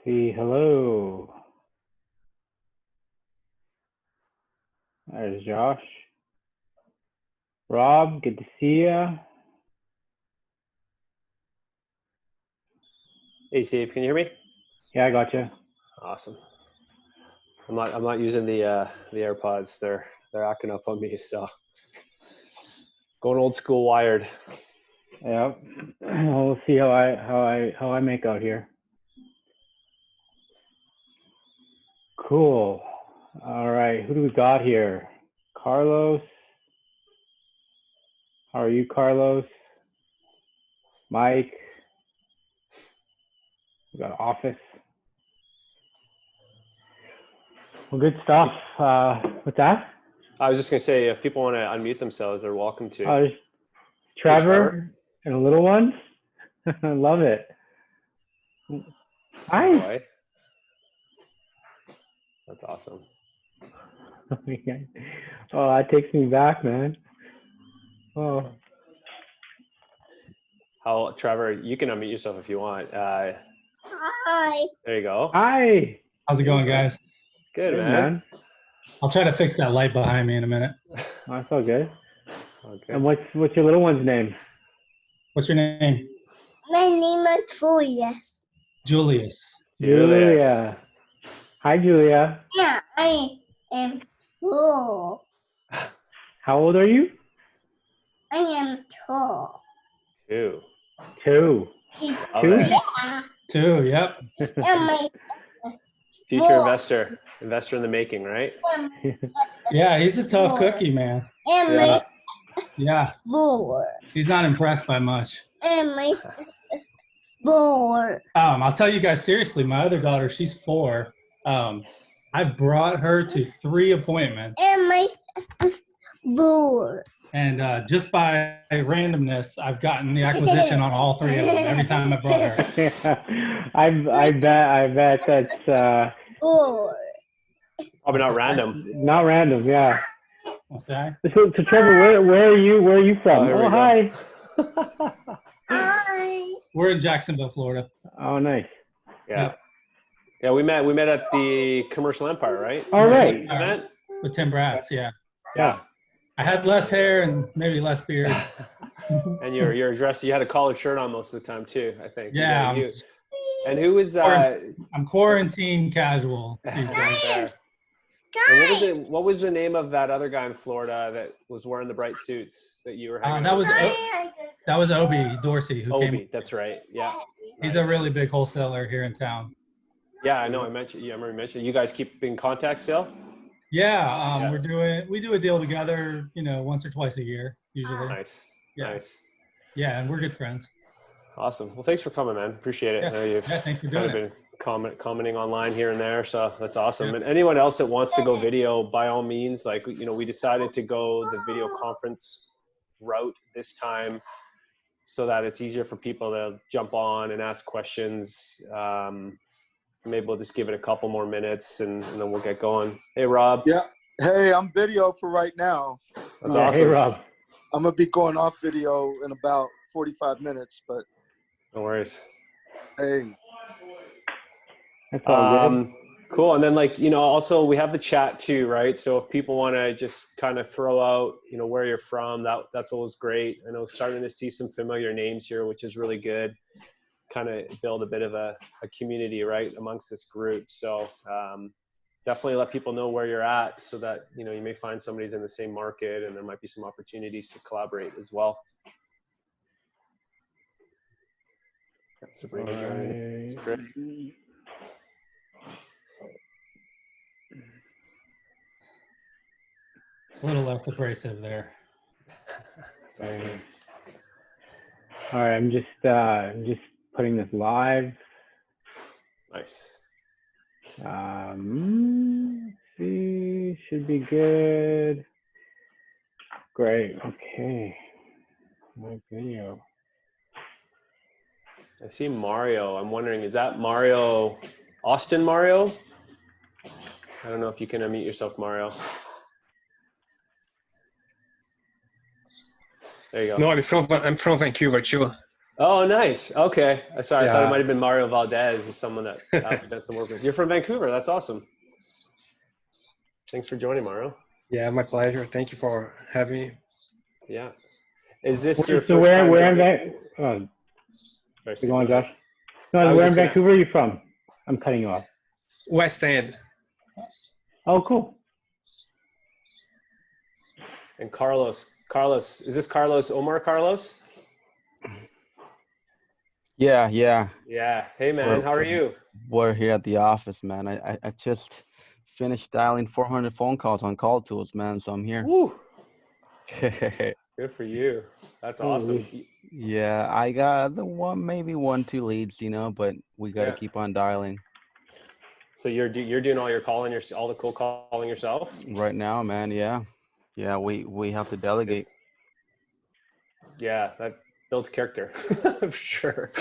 See, hello. There's Josh. Rob, good to see ya. Hey Steve, can you hear me? Yeah, I got you. Awesome. I'm not using the AirPods. They're acting up on me, so going old school wired. Yeah. We'll see how I make out here. Cool. All right, who do we got here? Carlos. How are you, Carlos? Mike. We got Office. Well, good stuff. What's that? I was just gonna say, if people want to unmute themselves, they're welcome to. There's Trevor and a little one. I love it. Hi. Boy. That's awesome. Oh, that takes me back, man. Oh. How, Trevor? You can unmute yourself if you want. Hi. There you go. Hi. How's it going, guys? Good, man. I'll try to fix that light behind me in a minute. Oh, that's all good. Okay. And what's your little one's name? What's your name? My name is Julius. Julius. Julia. Hi, Julia. Yeah, I am 4. How old are you? I am 2. 2. 2. Love 2? it. Yeah. 2, yep. And my Future Four. investor in the making, right? Yeah, he's a tough cookie, man. and Yeah. my Yeah, 4. he's not impressed by much. And my 4. I'll tell you guys seriously, my other daughter, she's 4. I've brought her to 3 appointments. And my 4. And just by randomness, I've gotten the acquisition on all 3 of them every time I brought her. Yeah. I bet that's 4. Probably not random. not random. Yeah. What's that? So Trevor, where are you from? here we Oh, go. hi. Hi. We're in Jacksonville, Florida. Oh, nice. Yeah. Yep. Yeah, we met at the Commercial Empire, right? All right. Event? With Tim Bratz, yeah. Yeah. I had less hair and maybe less beard. And you're dressed. You had a collared shirt on most of the time too, I think. Yeah. And who was? I'm quarantine casual these days. There. And what was the name of that other guy in Florida that was wearing the bright suits that you were hanging That out was was Obi Dorsey who with? came. Obi, that's right. Yeah. He's a really big wholesaler here in town. Yeah, I know. I remember you mentioned. You guys keep in contact still? Yeah, Yeah. we do a deal together, once or twice a year usually. Nice. Yeah. Nice. Yeah, and we're good friends. Awesome. Well, thanks for coming, man. Appreciate it. Yeah. I know you've Thanks for kind of doing it. been commenting online here and there, so that's awesome. Yeah. And anyone else that wants to go video, by all means, we decided to go the video conference route this time so that it's easier for people to jump on and ask questions. Maybe we'll just give it a couple more minutes and then we'll get going. Hey, Rob. Yeah. Hey, I'm video for right now. That's Yeah, awesome. hey, Rob. I'm going to be going off video in about 45 minutes, but No worries. hey. That's all good. Cool. And then also we have the chat too, right? So if people want to just kind of throw out, where you're from, that's always great. I know starting to see some familiar names here, which is really good. Kind of build a bit of a community, right, amongst this group. So definitely let people know where you're at so that, you may find somebody's in the same market and there might be some opportunities to collaborate as well. That's Sabrina joining. Great. A little less abrasive there. All right, I'm just putting this live. Nice. Let's see, should be good. Great. Okay. My video. I see Mario. I'm wondering, is that Mario, Austin Mario? I don't know if you can unmute yourself, Mario. There you go. No, I'm from Vancouver too. Oh, nice. Okay. Sorry, I thought it Yeah. might have been Mario Valdez, is someone that I've done some work with. You're from Vancouver. That's awesome. Thanks for joining, Mario. Yeah, my pleasure. Thank you for having me. Yeah. Is this your So first time where in joining? Oh, Sorry, go Steve, go on, ahead. Josh. No, I was where in just gonna. Vancouver are you from? I'm cutting you off. West End. Oh, cool. And Carlos, is this Carlos Omar Carlos? Yeah, yeah. Yeah. Hey, man. We're How are you? we're here at the office, man. I just finished dialing 400 phone calls on call tools, man. So I'm here. Woo. Good for you. That's awesome. Yeah, I got the maybe one, two leads, but we got to Yeah. keep on dialing So you're doing all your calling, all the cold calling yourself? right now, man. Yeah, yeah. We have to delegate. Yeah, that builds character. I'm sure.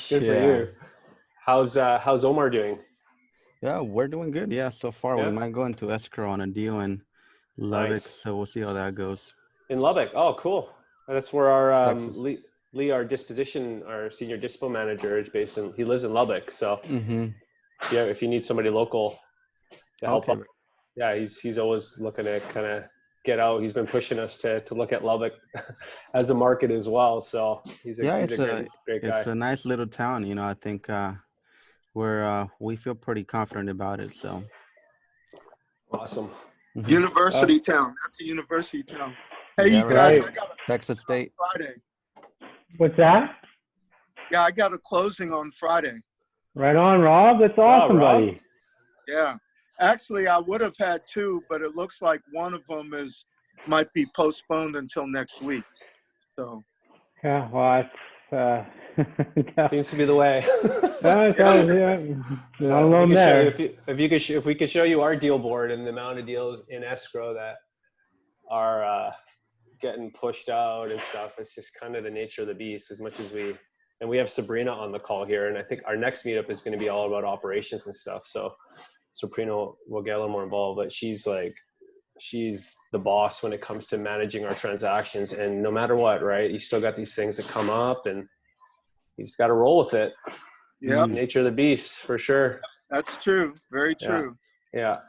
Good for Yeah, you. How's Omar doing? yeah. We're doing good. Yeah, so far we Yeah. might go into escrow on a deal in Lubbock, Nice. so we'll see how that goes. In Lubbock. Oh, cool. That's where our Texas. Lee, our disposition, our senior dispo manager is based in. He lives in Lubbock. So Mm-hmm. yeah, if you need somebody local to help Okay. out, yeah, he's always looking to kind of get out. He's been pushing us to look at Lubbock as a market as well. So he's Yeah, a great guy. it's a nice little town. I think we feel pretty confident about it. So Awesome. mhm. University town. That's a university town. Hey, Yeah, you guys, right. I got a Texas State. Friday. What's that? Yeah, I got a closing on Friday. Right on, Rob. That's awesome, Rob. buddy. Yeah. Actually, I would have had two, but it looks like one of them might be postponed until next week. So. Yeah, well, it's, Seems to be the way. not alone we could there. show you, if we could show you our deal board and the amount of deals in escrow that are getting pushed out and stuff. It's just kind of the nature of the beast. As much as we have Sabrina on the call here, and I think our next meetup is going to be all about operations and stuff. So Sabrina will get a little more involved, but she's the boss when it comes to managing our transactions. And no matter what, right, you still got these things that come up, and you just got to roll with it. Yeah, Nature of the beast, for sure. that's true. Very true. Yeah.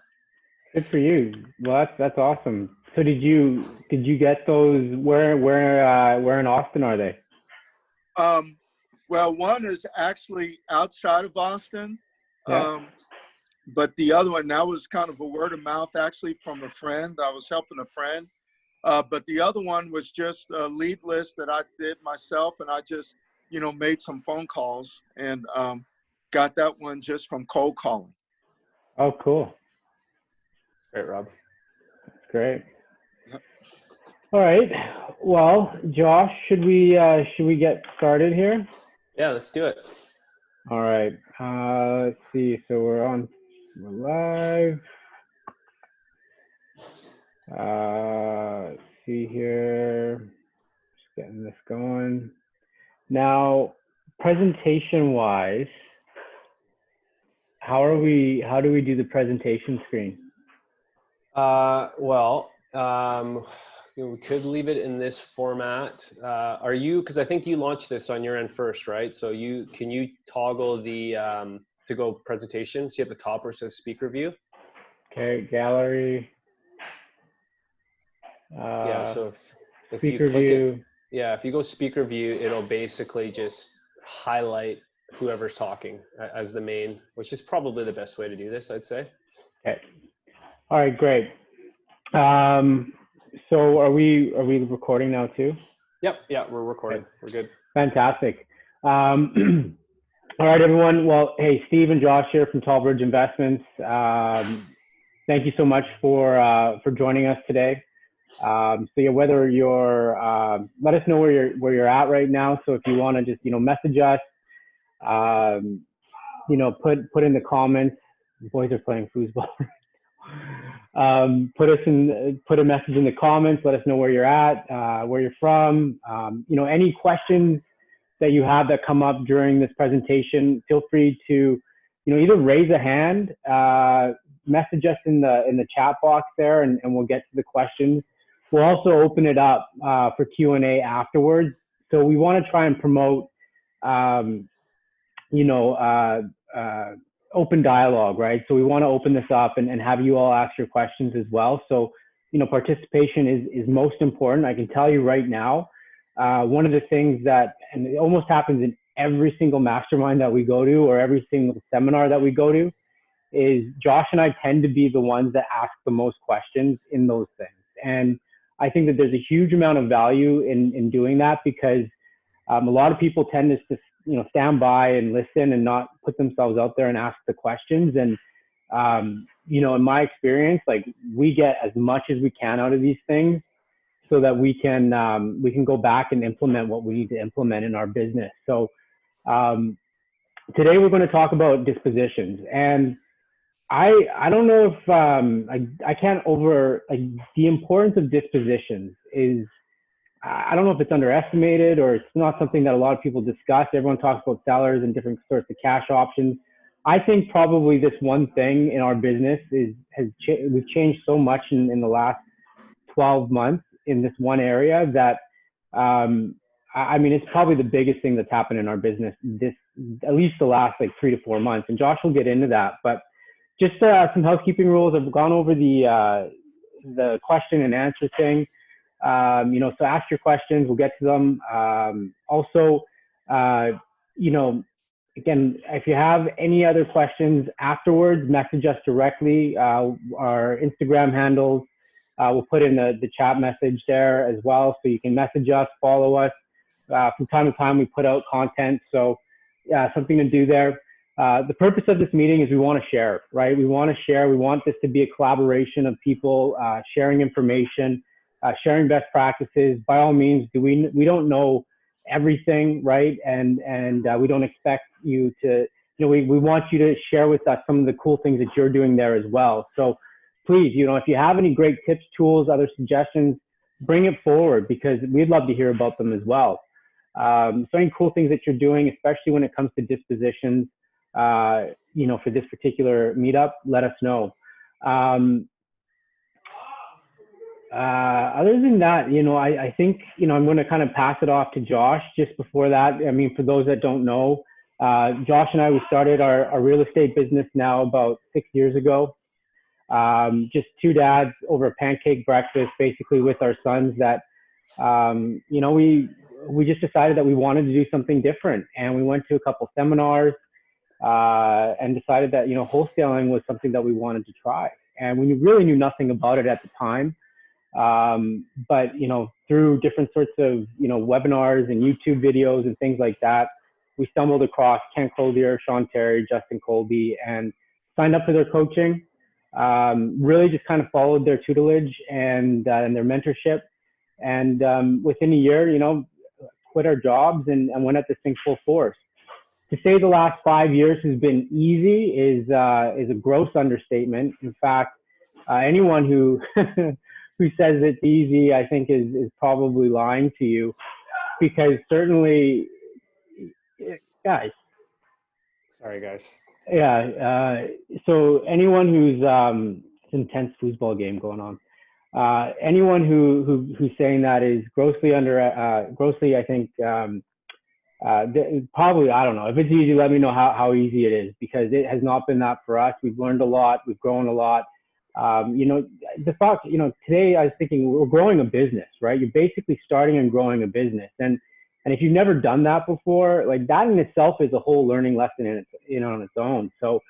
Good for you. Well, that's awesome. So did you get those? Where in Austin are they? Well, one is actually outside of Austin. Yeah. But the other one, that was kind of a word of mouth actually from a friend. I was helping a friend. But the other one was just a lead list that I did myself, and I just, made some phone calls and got that one just from cold calling. Oh, cool. Great, Rob. That's great. All right. Well, Josh, should we get started here? Yeah, let's do it. All right. Let's see. So we're live. Let's see here. Just getting this going. Now, presentation-wise, how do we do the presentation screen? We could leave it in this format. Because I think you launched this on your end first, right? So can you toggle the to go presentation? See at the top where it says speaker view? Okay, gallery. Yeah, so if you Speaker click view. it, yeah, if you go speaker view, it'll basically just highlight whoever's talking as the main, which is probably the best way to do this, I'd say. Okay. All right, great. So are we recording now too? Yep, yeah, we're recording. Okay. We're good. Fantastic. All right, everyone. Well, hey, Steve and Josh here from Tall Bridge Investments. Thank you so much for joining us today. So yeah, whether you're, let us know where you're at right now. So if you want to just message us, put in the comments. The boys are playing foosball. Put a message in the comments. Let us know where you're at, where you're from. Any questions that you have that come up during this presentation, feel free to, either raise a hand, message us in the chat box there, and we'll get to the questions. We'll also open it up for Q&A afterwards. So we want to try and promote you know, open dialogue, right? So we want to open this up and have you all ask your questions as well. So, you know, participation is most important. I can tell you right now, one of the things that, and it almost happens in every single mastermind that we go to or every single seminar that we go to, is Josh and I tend to be the ones that ask the most questions in those things. And I think that there's a huge amount of value in doing that, because a lot of people tend to just, you know, stand by and listen and not put themselves out there and ask the questions. And, you know, in my experience, like, we get as much as we can out of these things so that we can go back and implement what we need to implement in our business. So today we're going to talk about dispositions. And I don't know if I can't over, like, the importance of dispositions is, I don't know if it's underestimated or it's not something that a lot of people discuss. Everyone talks about sellers and different sorts of cash options. I think probably this one thing in our business we've changed so much in the last 12 months in this one area that I mean, it's probably the biggest thing that's happened in our business at least the last like 3 to 4 months. And Josh will get into that, but just some housekeeping rules. I've gone over the question and answer thing. You know, so ask your questions, we'll get to them. Also, you know, again, if you have any other questions afterwards, message us directly. Our Instagram handles, we'll put in the chat message there as well. So you can message us, follow us. From time to time, we put out content. So something to do there. The purpose of this meeting is we want to share, right? We want to share. We want this to be a collaboration of people sharing information, sharing best practices. By all means, we don't know everything, right? And we don't expect you to, you know, we want you to share with us some of the cool things that you're doing there as well. So please, you know, if you have any great tips, tools, other suggestions, bring it forward, because we'd love to hear about them as well. So any cool things that you're doing, especially when it comes to dispositions, you know, for this particular meetup, let us know. Other than that, you know, I think, you know, I'm going to kind of pass it off to Josh just before that. I mean, for those that don't know, Josh and I, we started our real estate business now about 6 years ago. Just two dads over a pancake breakfast, basically with our sons, that, you know, we just decided that we wanted to do something different. And we went to a couple seminars and decided that, you know, wholesaling was something that we wanted to try. And we really knew nothing about it at the time. But, you know, through different sorts of, you know, webinars and YouTube videos and things like that, we stumbled across Ken Clothier, Sean Terry, Justin Colby, and signed up for their coaching. Really just kind of followed their tutelage and their mentorship. And within a year, you know, quit our jobs and went at this thing full force. To say the last 5 years has been easy is a gross understatement. In fact, anyone who who says it's easy, I think is probably lying to you, because certainly, guys. Sorry, guys. Yeah. So anyone who's it's an intense foosball game going on. Anyone who's saying that is grossly I think. Probably, I don't know. If it's easy, let me know how easy it is, because it has not been that for us. We've learned a lot. We've grown a lot. You know, the thought, you know, today I was thinking we're growing a business, right? You're basically starting and growing a business. And if you've never done that before, like, that in itself is a whole learning lesson on its own. So,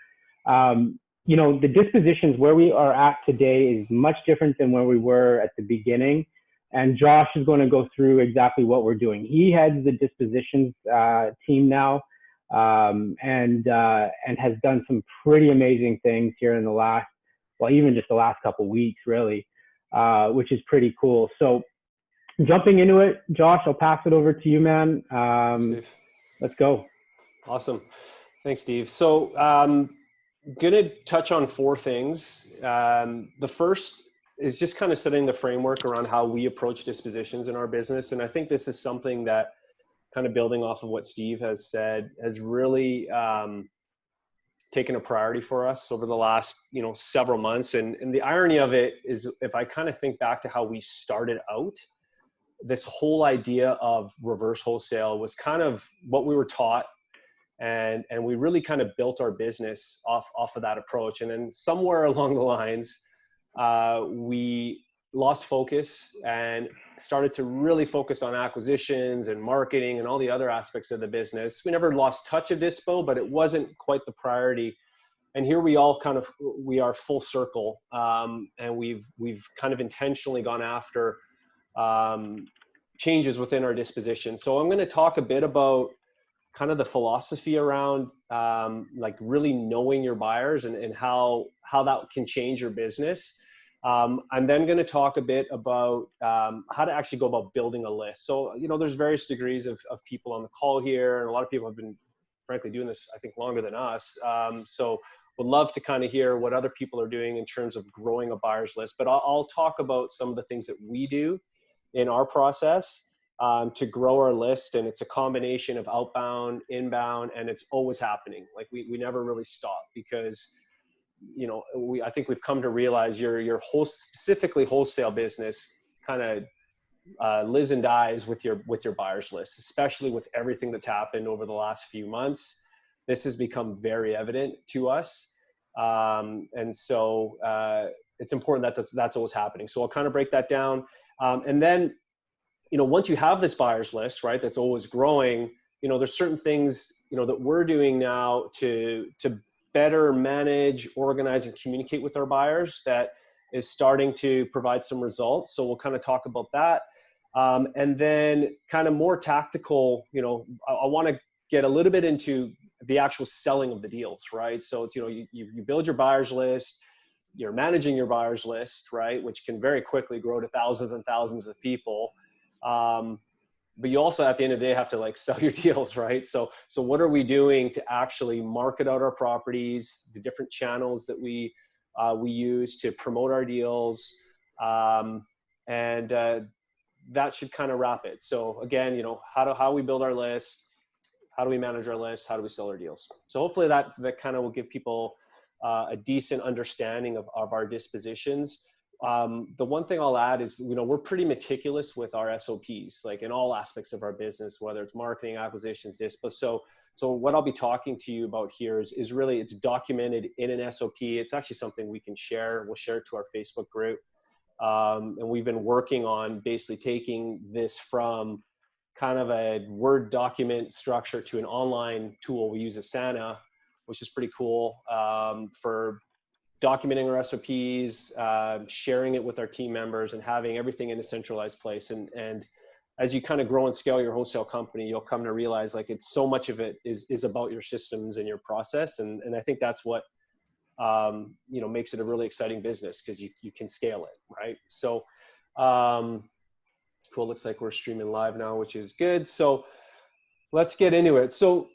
you know, the dispositions where we are at today is much different than where we were at the beginning. And Josh is going to go through exactly what we're doing. He heads the dispositions team now, and has done some pretty amazing things here in the last, well, even just the last couple of weeks, really, which is pretty cool. So jumping into it, Josh, I'll pass it over to you, man. Let's go. Awesome. Thanks, Steve. So going to touch on 4 things. The first is just kind of setting the framework around how we approach dispositions in our business. And I think this is something that, kind of building off of what Steve has said, has really taken a priority for us over the last, you know, several months. And the irony of it is, if I kind of think back to how we started out, this whole idea of reverse wholesale was kind of what we were taught. And we really kind of built our business off of that approach. And then somewhere along the lines, we lost focus and started to really focus on acquisitions and marketing and all the other aspects of the business. We never lost touch of Dispo, but it wasn't quite the priority. And here we are full circle, and we've kind of intentionally gone after changes within our disposition. So I'm going to talk a bit about kind of the philosophy around like really knowing your buyers and how that can change your business. I'm then going to talk a bit about how to actually go about building a list. So, you know, there's various degrees of people on the call here, and a lot of people have been, frankly, doing this, I think, longer than us. So would love to kind of hear what other people are doing in terms of growing a buyer's list. But I'll talk about some of the things that we do in our process to grow our list. And it's a combination of outbound, inbound, and it's always happening. Like we never really stop because, you know, I think we've come to realize your specifically wholesale business kind of lives and dies with your buyers list, especially with everything that's happened over the last few months. This has become very evident to us. And so it's important that that's always happening. So I'll kind of break that down. And then, you know, once you have this buyers list, right, that's always growing, you know, there's certain things, you know, that we're doing now to better manage, organize, and communicate with our buyers that is starting to provide some results. So we'll kind of talk about that. And then kind of more tactical, you know, I want to get a little bit into the actual selling of the deals, right? So it's, you know, you build your buyers list, you're managing your buyers list, right? Which can very quickly grow to thousands and thousands of people. But you also, at the end of the day, have to like sell your deals, right? So what are we doing to actually market out our properties, the different channels that we use to promote our deals, and that should kind of wrap it. So again, you know, how we build our list, how do we manage our list, how do we sell our deals? So hopefully that kind of will give people a decent understanding of our dispositions. The one thing I'll add is, you know, we're pretty meticulous with our SOPs, like in all aspects of our business, whether it's marketing, acquisitions, dispo. So what I'll be talking to you about here is really, it's documented in an SOP. It's actually something we can share. We'll share it to our Facebook group. And we've been working on basically taking this from kind of a Word document structure to an online tool. We use Asana, which is pretty cool, for documenting our SOPs, sharing it with our team members, and having everything in a centralized place. And as you kind of grow and scale your wholesale company, you'll come to realize like it's so much of it is about your systems and your process. And I think that's what, you know, makes it a really exciting business, because you can scale it, right? So cool, looks like we're streaming live now, which is good. So let's get into it. So,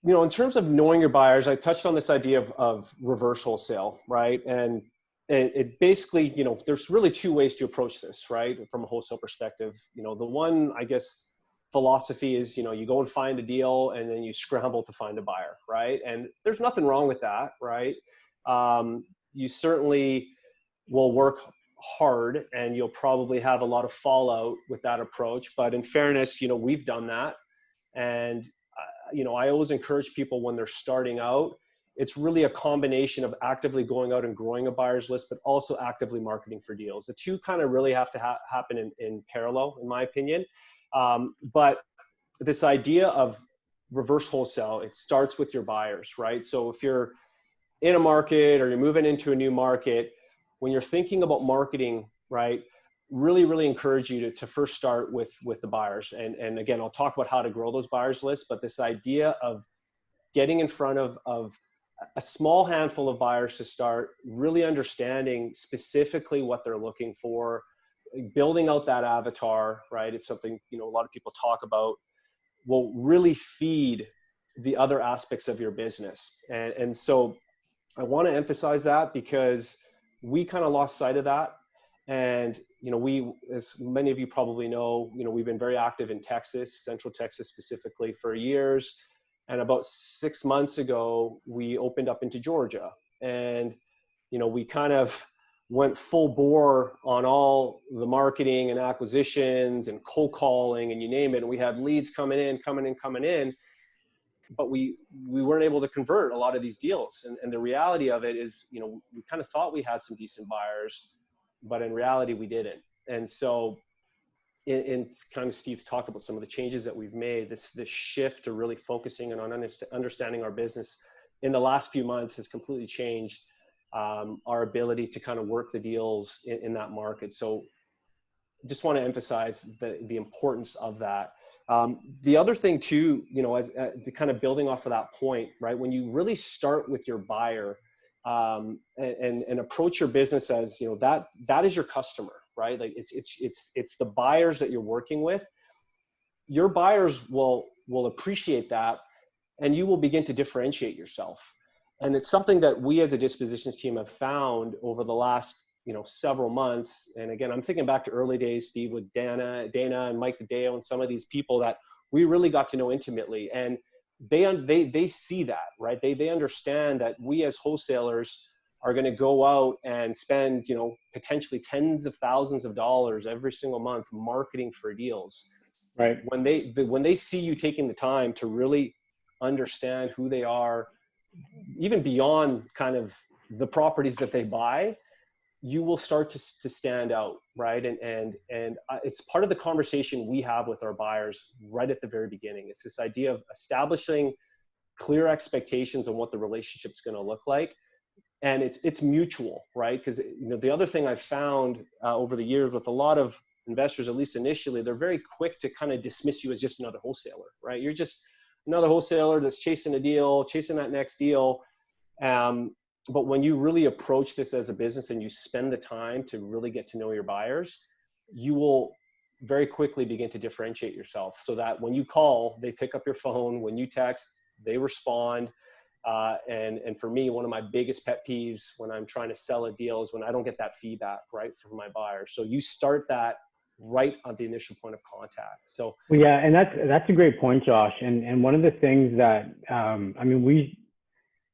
you know, in terms of knowing your buyers, I touched on this idea of reverse wholesale, right? And it basically, you know, there's really two ways to approach this, right? From a wholesale perspective, you know, the one, I guess, philosophy is, you know, you go and find a deal and then you scramble to find a buyer, right? And there's nothing wrong with that, right? You certainly will work hard and you'll probably have a lot of fallout with that approach. But in fairness, you know, we've done that. And, you know, I always encourage people when they're starting out, it's really a combination of actively going out and growing a buyer's list, but also actively marketing for deals. The two kind of really have to happen in parallel, in my opinion. But this idea of reverse wholesale, it starts with your buyers, right? So if you're in a market or you're moving into a new market, when you're thinking about marketing, right, really encourage you to first start with the buyers. And again, I'll talk about how to grow those buyers lists, but this idea of getting in front of a small handful of buyers to start, really understanding specifically what they're looking for, building out that avatar, right? It's something, you know, a lot of people talk about, will really feed the other aspects of your business. And so I want to emphasize that, because we kind of lost sight of that. And, you know, we, as many of you probably know, you know, we've been very active in Texas, Central Texas specifically, for years. And about 6 months ago, we opened up into Georgia. And, you know, we kind of went full bore on all the marketing and acquisitions and cold calling and you name it. And we had leads coming in, but we weren't able to convert a lot of these deals. And the reality of it is, you know, we kind of thought we had some decent buyers, but in reality we didn't. And so in kind of Steve's talked about some of the changes that we've made, this shift to really focusing on understanding our business in the last few months has completely changed our ability to kind of work the deals in that market. So just want to emphasize the importance of that. The other thing too, you know, as kind of building off of that point, right? When you really start with your buyer and approach your business as, you know, that is your customer, right? Like it's the buyers that you're working with. Your buyers will appreciate that, and you will begin to differentiate yourself. And it's something that we as a dispositions team have found over the last, you know, several months. And again, I'm thinking back to early days, Steve, with Dana and Mike DeDeo and some of these people that we really got to know intimately. And they see that, right? They understand that we as wholesalers are going to go out and spend, you know, potentially tens of thousands of dollars every single month marketing for deals. Right. When they see you taking the time to really understand who they are, even beyond kind of the properties that they buy, you will start to stand out, right? And it's part of the conversation we have with our buyers right at the very beginning. It's this idea of establishing clear expectations on what the relationship's going to look like. And it's mutual, right? Because, you know, the other thing I've found over the years with a lot of investors, at least initially, they're very quick to kind of dismiss you as just another wholesaler, right? You're just another wholesaler that's chasing a deal, chasing that next deal. But when you really approach this as a business and you spend the time to really get to know your buyers, you will very quickly begin to differentiate yourself so that when you call, they pick up your phone. When you text, they respond. And for me, one of my biggest pet peeves when I'm trying to sell a deal is when I don't get that feedback, right, from my buyers. So you start that right on the initial point of contact. So well, yeah, and that's a great point, Josh. And one of the things that I mean, we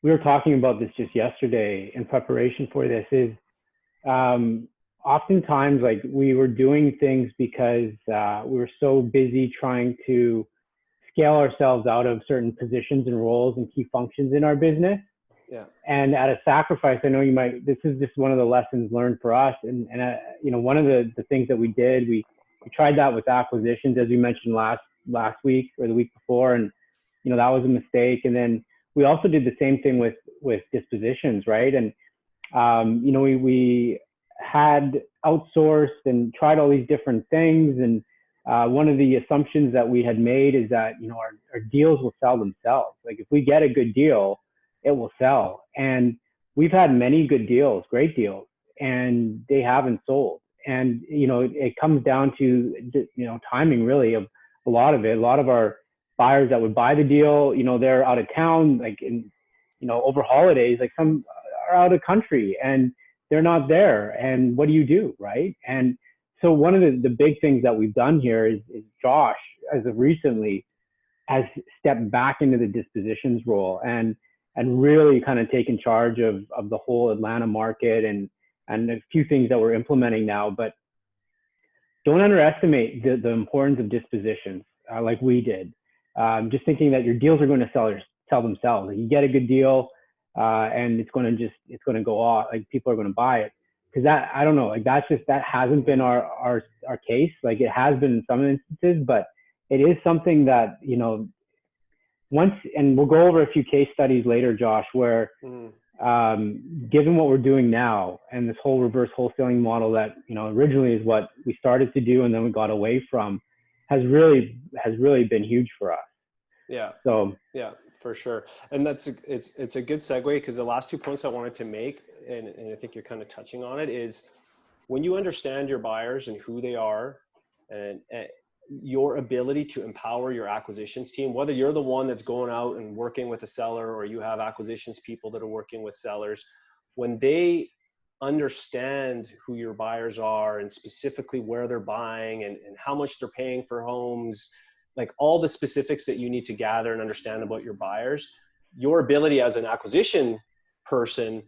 were talking about this just yesterday in preparation for this is oftentimes like we were doing things because we were so busy trying to scale ourselves out of certain positions and roles and key functions in our business. Yeah. And at a sacrifice, I know you might, this is just one of the lessons learned for us. And you know, one of the things that we did, we tried that with acquisitions, as we mentioned last week or the week before. And, you know, that was a mistake. And then we also did the same thing with dispositions, right? And, you know, we had outsourced and tried all these different things. And one of the assumptions that we had made is that, you know, our deals will sell themselves. Like if we get a good deal, it will sell. And we've had many good deals, great deals, and they haven't sold. And, you know, it comes down to, you know, timing really of a lot of it. A lot of our buyers that would buy the deal, you know, they're out of town, like in, you know, over holidays, like some are out of country and they're not there. And what do you do, right? And so one of the big things that we've done here is Josh, as of recently, has stepped back into the dispositions role and really kind of taken charge of the whole Atlanta market and a few things that we're implementing now. But don't underestimate the importance of dispositions like we did. Just thinking that your deals are going to sell themselves. Like you get a good deal and it's going to go off. Like people are going to buy it. Because that, I don't know, like that hasn't been our case. Like it has been in some instances, but it is something that, you know, once, and we'll go over a few case studies later, Josh, where given what we're doing now and this whole reverse wholesaling model that, you know, originally is what we started to do and then we got away from, has really been huge for us. Yeah. So yeah, for sure. And it's a good segue because the last 2 points I wanted to make, and I think you're kind of touching on it, is when you understand your buyers and who they are and your ability to empower your acquisitions team, whether you're the one that's going out and working with a seller or you have acquisitions people that are working with sellers, when they understand who your buyers are and specifically where they're buying and how much they're paying for homes, like all the specifics that you need to gather and understand about your buyers, your ability as an acquisition person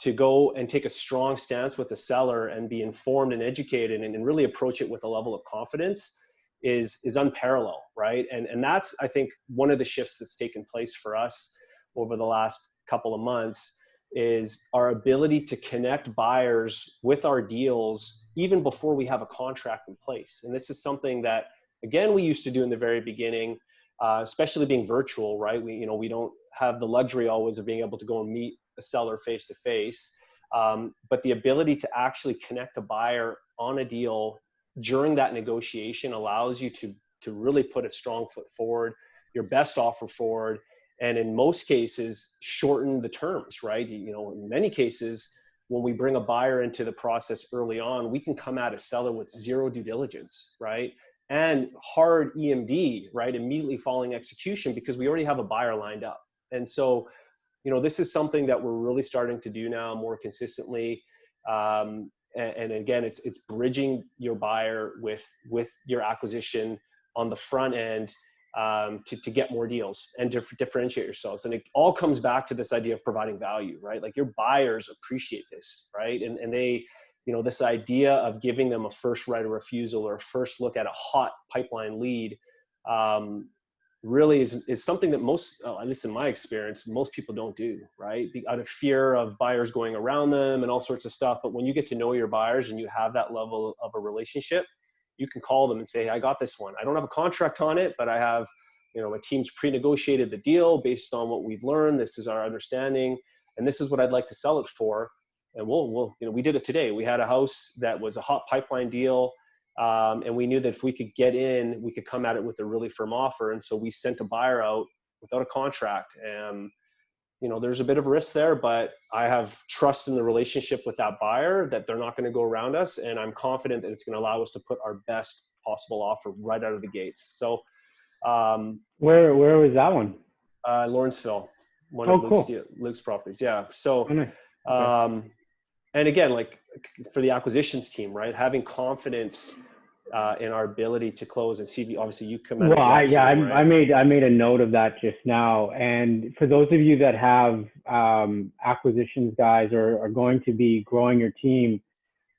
to go and take a strong stance with the seller and be informed and educated and really approach it with a level of confidence is unparalleled, right? And that's, I think, one of the shifts that's taken place for us over the last couple of months is our ability to connect buyers with our deals even before we have a contract in place. And this is something that, again, we used to do in the very beginning, especially being virtual, right? We don't have the luxury always of being able to go and meet a seller face to face. But the ability to actually connect a buyer on a deal during that negotiation allows you to really put a strong foot forward, your best offer forward, and in most cases, shorten the terms, right? In many cases, when we bring a buyer into the process early on, we can come at a seller with zero due diligence, right? And hard EMD, right? Immediately following execution, because we already have a buyer lined up. And so, this is something that we're really starting to do now more consistently. And again, it's bridging your buyer with your acquisition on the front end to get more deals and differentiate yourselves. And it all comes back to this idea of providing value, right? Like your buyers appreciate this, right? And they, this idea of giving them a first right of refusal or a first look at a hot pipeline lead really is something that most, at least in my experience, most people don't do, right? Out of fear of buyers going around them and all sorts of stuff. But when you get to know your buyers and you have that level of a relationship, you can call them and say, hey, I got this one. I don't have a contract on it, but I have, my team's pre-negotiated the deal based on what we've learned. This is our understanding, and this is what I'd like to sell it for. And we'll we did it today. We had a house that was a hot pipeline deal. And we knew that if we could get in, we could come at it with a really firm offer. And so we sent a buyer out without a contract. And, there's a bit of a risk there, but I have trust in the relationship with that buyer that they're not going to go around us. And I'm confident that it's going to allow us to put our best possible offer right out of the gates. So Where was that one? Lawrenceville, one Oh, of Luke's, cool. Luke's properties. Yeah. So, Oh, nice. Okay. and again, like for the acquisitions team, right? Having confidence in our ability to close and see, obviously you come Well, out. I made a note of that just now. And for those of you that have acquisitions guys or are going to be growing your team,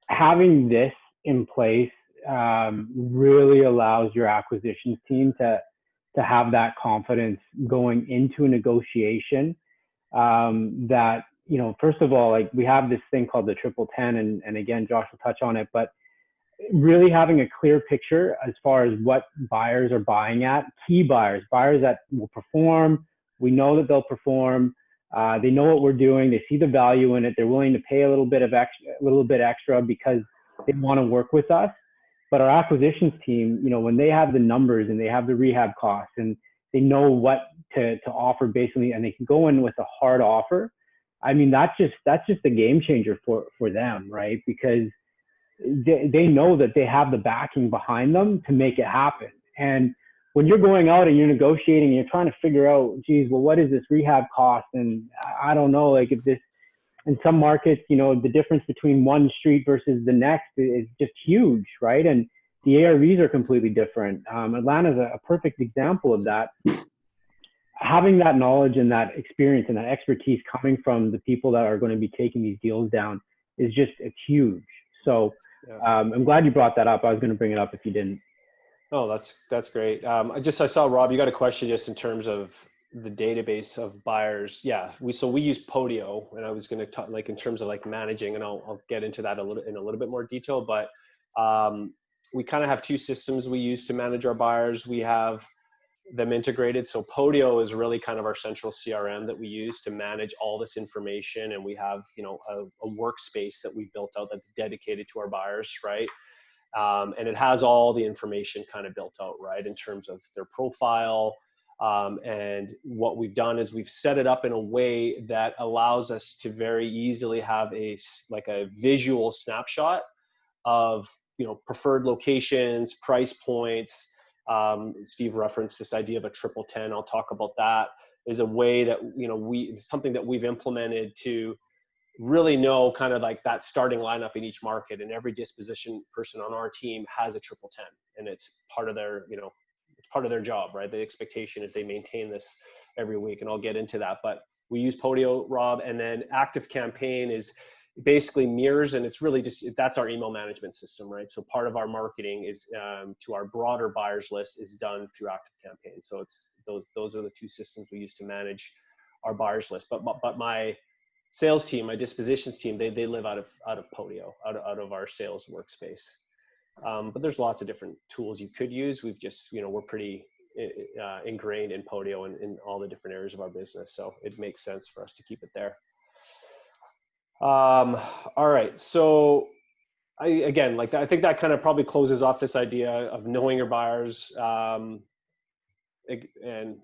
having this in place really allows your acquisitions team to have that confidence going into a negotiation. That, first of all, like we have this thing called the 10-10, and again, Josh will touch on it, but really having a clear picture as far as what buyers are buying at, key buyers that will perform. We know that they'll perform. They know what we're doing. They see the value in it. They're willing to pay a little bit extra because they want to work with us. But our acquisitions team, when they have the numbers and they have the rehab costs and they know what to offer basically, and they can go in with a hard offer. I mean, that's just a game changer for them, right? Because they know that they have the backing behind them to make it happen. And when you're going out and you're negotiating, and you're trying to figure out, geez, well, what is this rehab cost? And I don't know, like if this, in some markets, the difference between one street versus the next is just huge, right? And the ARVs are completely different. Atlanta's a perfect example of that. Having that knowledge and that experience and that expertise coming from the people that are going to be taking these deals down is just huge. So I'm glad you brought that up. I was going to bring it up if you didn't. Oh, that's great. I saw Rob, you got a question just in terms of the database of buyers. Yeah, we use Podio, and I was going to talk like in terms of like managing, and I'll get into that in a little bit more detail. But we kind of have two systems we use to manage our buyers. We have them integrated. So Podio is really kind of our central CRM that we use to manage all this information. And we have, a workspace that we built out that's dedicated to our buyers, right? And it has all the information kind of built out, right? In terms of their profile. And what we've done is we've set it up in a way that allows us to very easily have a visual snapshot of, preferred locations, price points. Steve referenced this idea of a 10-10. I'll talk about that. Is a way that, it's something that we've implemented to really know kind of like that starting lineup in each market, and every disposition person on our team has a 10-10, and it's part of their, it's part of their job, right? The expectation is they maintain this every week, and I'll get into that. But we use Podio, Rob, and then Active Campaign is basically mirrors, and it's really just, that's our email management system, right? So part of our marketing is to our broader buyers list is done through Active Campaign. So it's those are the two systems we use to manage our buyers list. But my sales team, my dispositions team, they live out of Podio, out of our sales workspace. But there's lots of different tools you could use. We've just, we're pretty ingrained in Podio and in all the different areas of our business. So it makes sense for us to keep it there. All right. So I think that kind of probably closes off this idea of knowing your buyers. And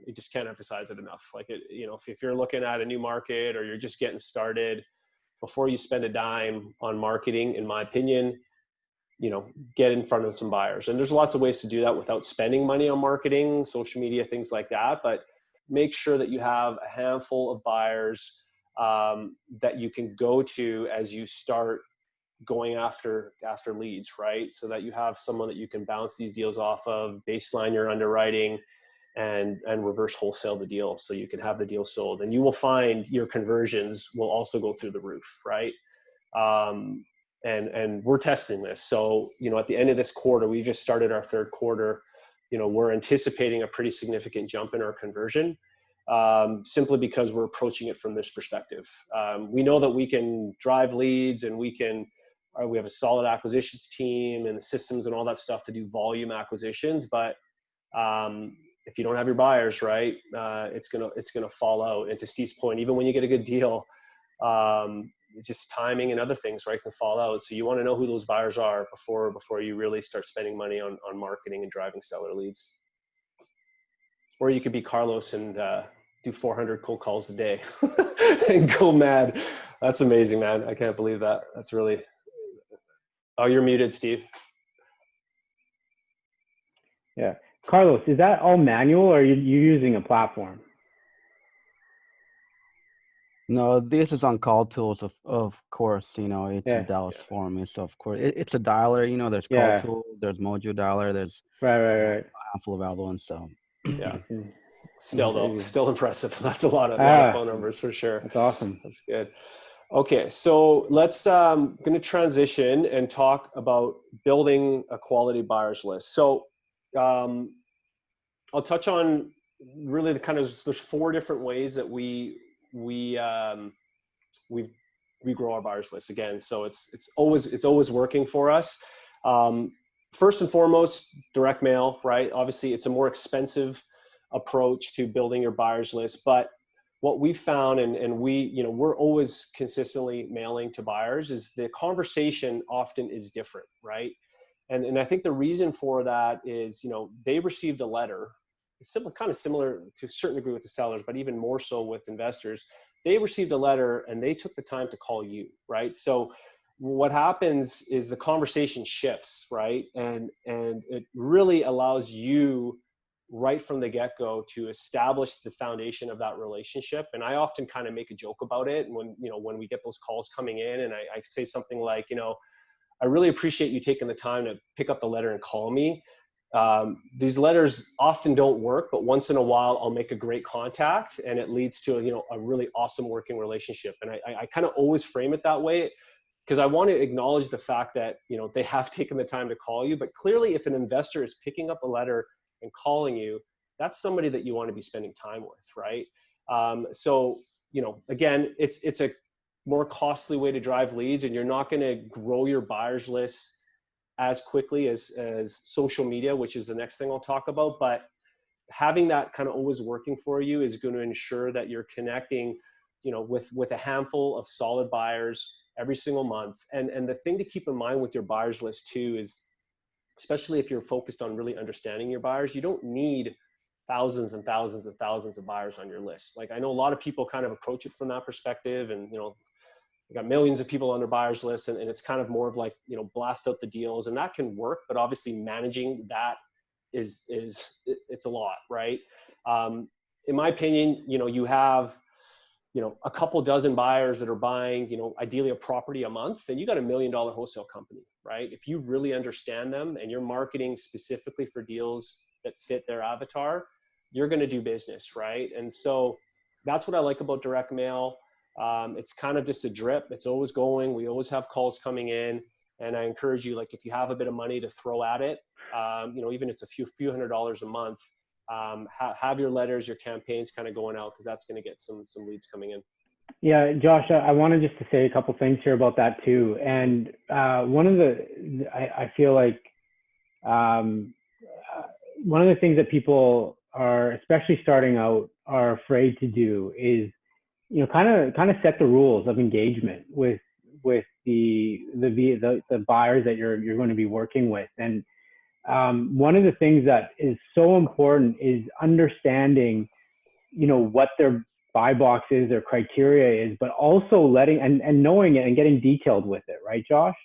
you just can't emphasize it enough. Like, if you're looking at a new market or you're just getting started, before you spend a dime on marketing, in my opinion, get in front of some buyers. And there's lots of ways to do that without spending money on marketing, social media, things like that. But make sure that you have a handful of buyers that you can go to as you start going after leads, right? So that you have someone that you can bounce these deals off of, baseline your underwriting, and reverse wholesale the deal so you can have the deal sold. And you will find your conversions will also go through the roof, right? And we're testing this. So, at the end of this quarter, we just started our third quarter, we're anticipating a pretty significant jump in our conversion, simply because we're approaching it from this perspective. We know that we can drive leads, and we have a solid acquisitions team and the systems and all that stuff to do volume acquisitions. But if you don't have your buyers, right, it's gonna fall out. And to Steve's point, even when you get a good deal, it's just timing and other things, right, can fall out. So you want to know who those buyers are before you really start spending money on marketing and driving seller leads. Or you could be Carlos and do 400 cold calls a day and go mad. That's amazing, man. I can't believe that. That's really. Oh, you're muted, Steve. Yeah. Carlos, is that all manual, or are you using a platform? No, this is on call tools, of course, it's Yeah. in Dallas for me. So of course it's a dialer, there's call Yeah. tool, there's Mojo dialer, there's Right. a handful of other ones. So Yeah. Mm-hmm. Still impressive. That's a lot of phone numbers for sure. That's awesome. That's good. Okay, so let's going to transition and talk about building a quality buyers list. So I'll touch on really there's 4 different ways that we grow our buyers list again. So it's always working for us. First and foremost, direct mail, right? Obviously, it's a more expensive approach to building your buyers list, but what we found, and we're always consistently mailing to buyers, is the conversation often is different, right? And I think the reason for that is, they received a letter, kind of similar to a certain degree with the sellers, but even more so with investors. They received a letter and they took the time to call you, right? So what happens is the conversation shifts, right? And it really allows you right from the get-go to establish the foundation of that relationship. And I often kind of make a joke about it. And when we get those calls coming in, and I say something like, I really appreciate you taking the time to pick up the letter and call me. These letters often don't work, but once in a while I'll make a great contact, and it leads to a really awesome working relationship. And I kind of always frame it that way, because I want to acknowledge the fact that they have taken the time to call you. But clearly, if an investor is picking up a letter and calling you, that's somebody that you want to be spending time with, right? So again, it's a more costly way to drive leads, and you're not going to grow your buyers list as quickly as social media, which is the next thing I'll talk about. But having that kind of always working for you is going to ensure that you're connecting, with a handful of solid buyers every single month. And the thing to keep in mind with your buyers list too is, especially if you're focused on really understanding your buyers, you don't need thousands and thousands and thousands of buyers on your list. Like, I know a lot of people kind of approach it from that perspective, and you got millions of people on their buyers list, and it's kind of more of like, blast out the deals, and that can work, but obviously managing that it's a lot, right? In my opinion, you have a couple dozen buyers that are buying, ideally a property a month, and you got $1 million wholesale company, right? If you really understand them and you're marketing specifically for deals that fit their avatar, you're going to do business, right? And so that's what I like about direct mail. It's kind of just a drip. It's always going. We always have calls coming in, and I encourage you, like, if you have a bit of money to throw at it, even if it's a few $100s a month, have your letters, your campaigns kind of going out, because that's going to get some leads coming in. Yeah, Josh, I wanted just to say a couple things here about that too. And one of I feel like one of the things that people are, especially starting out, are afraid to do is, kind of set the rules of engagement with the buyers that you're going to be working with. And one of the things that is so important is understanding, what their buy box is, their criteria is, but also letting and knowing it and getting detailed with it, right, Josh?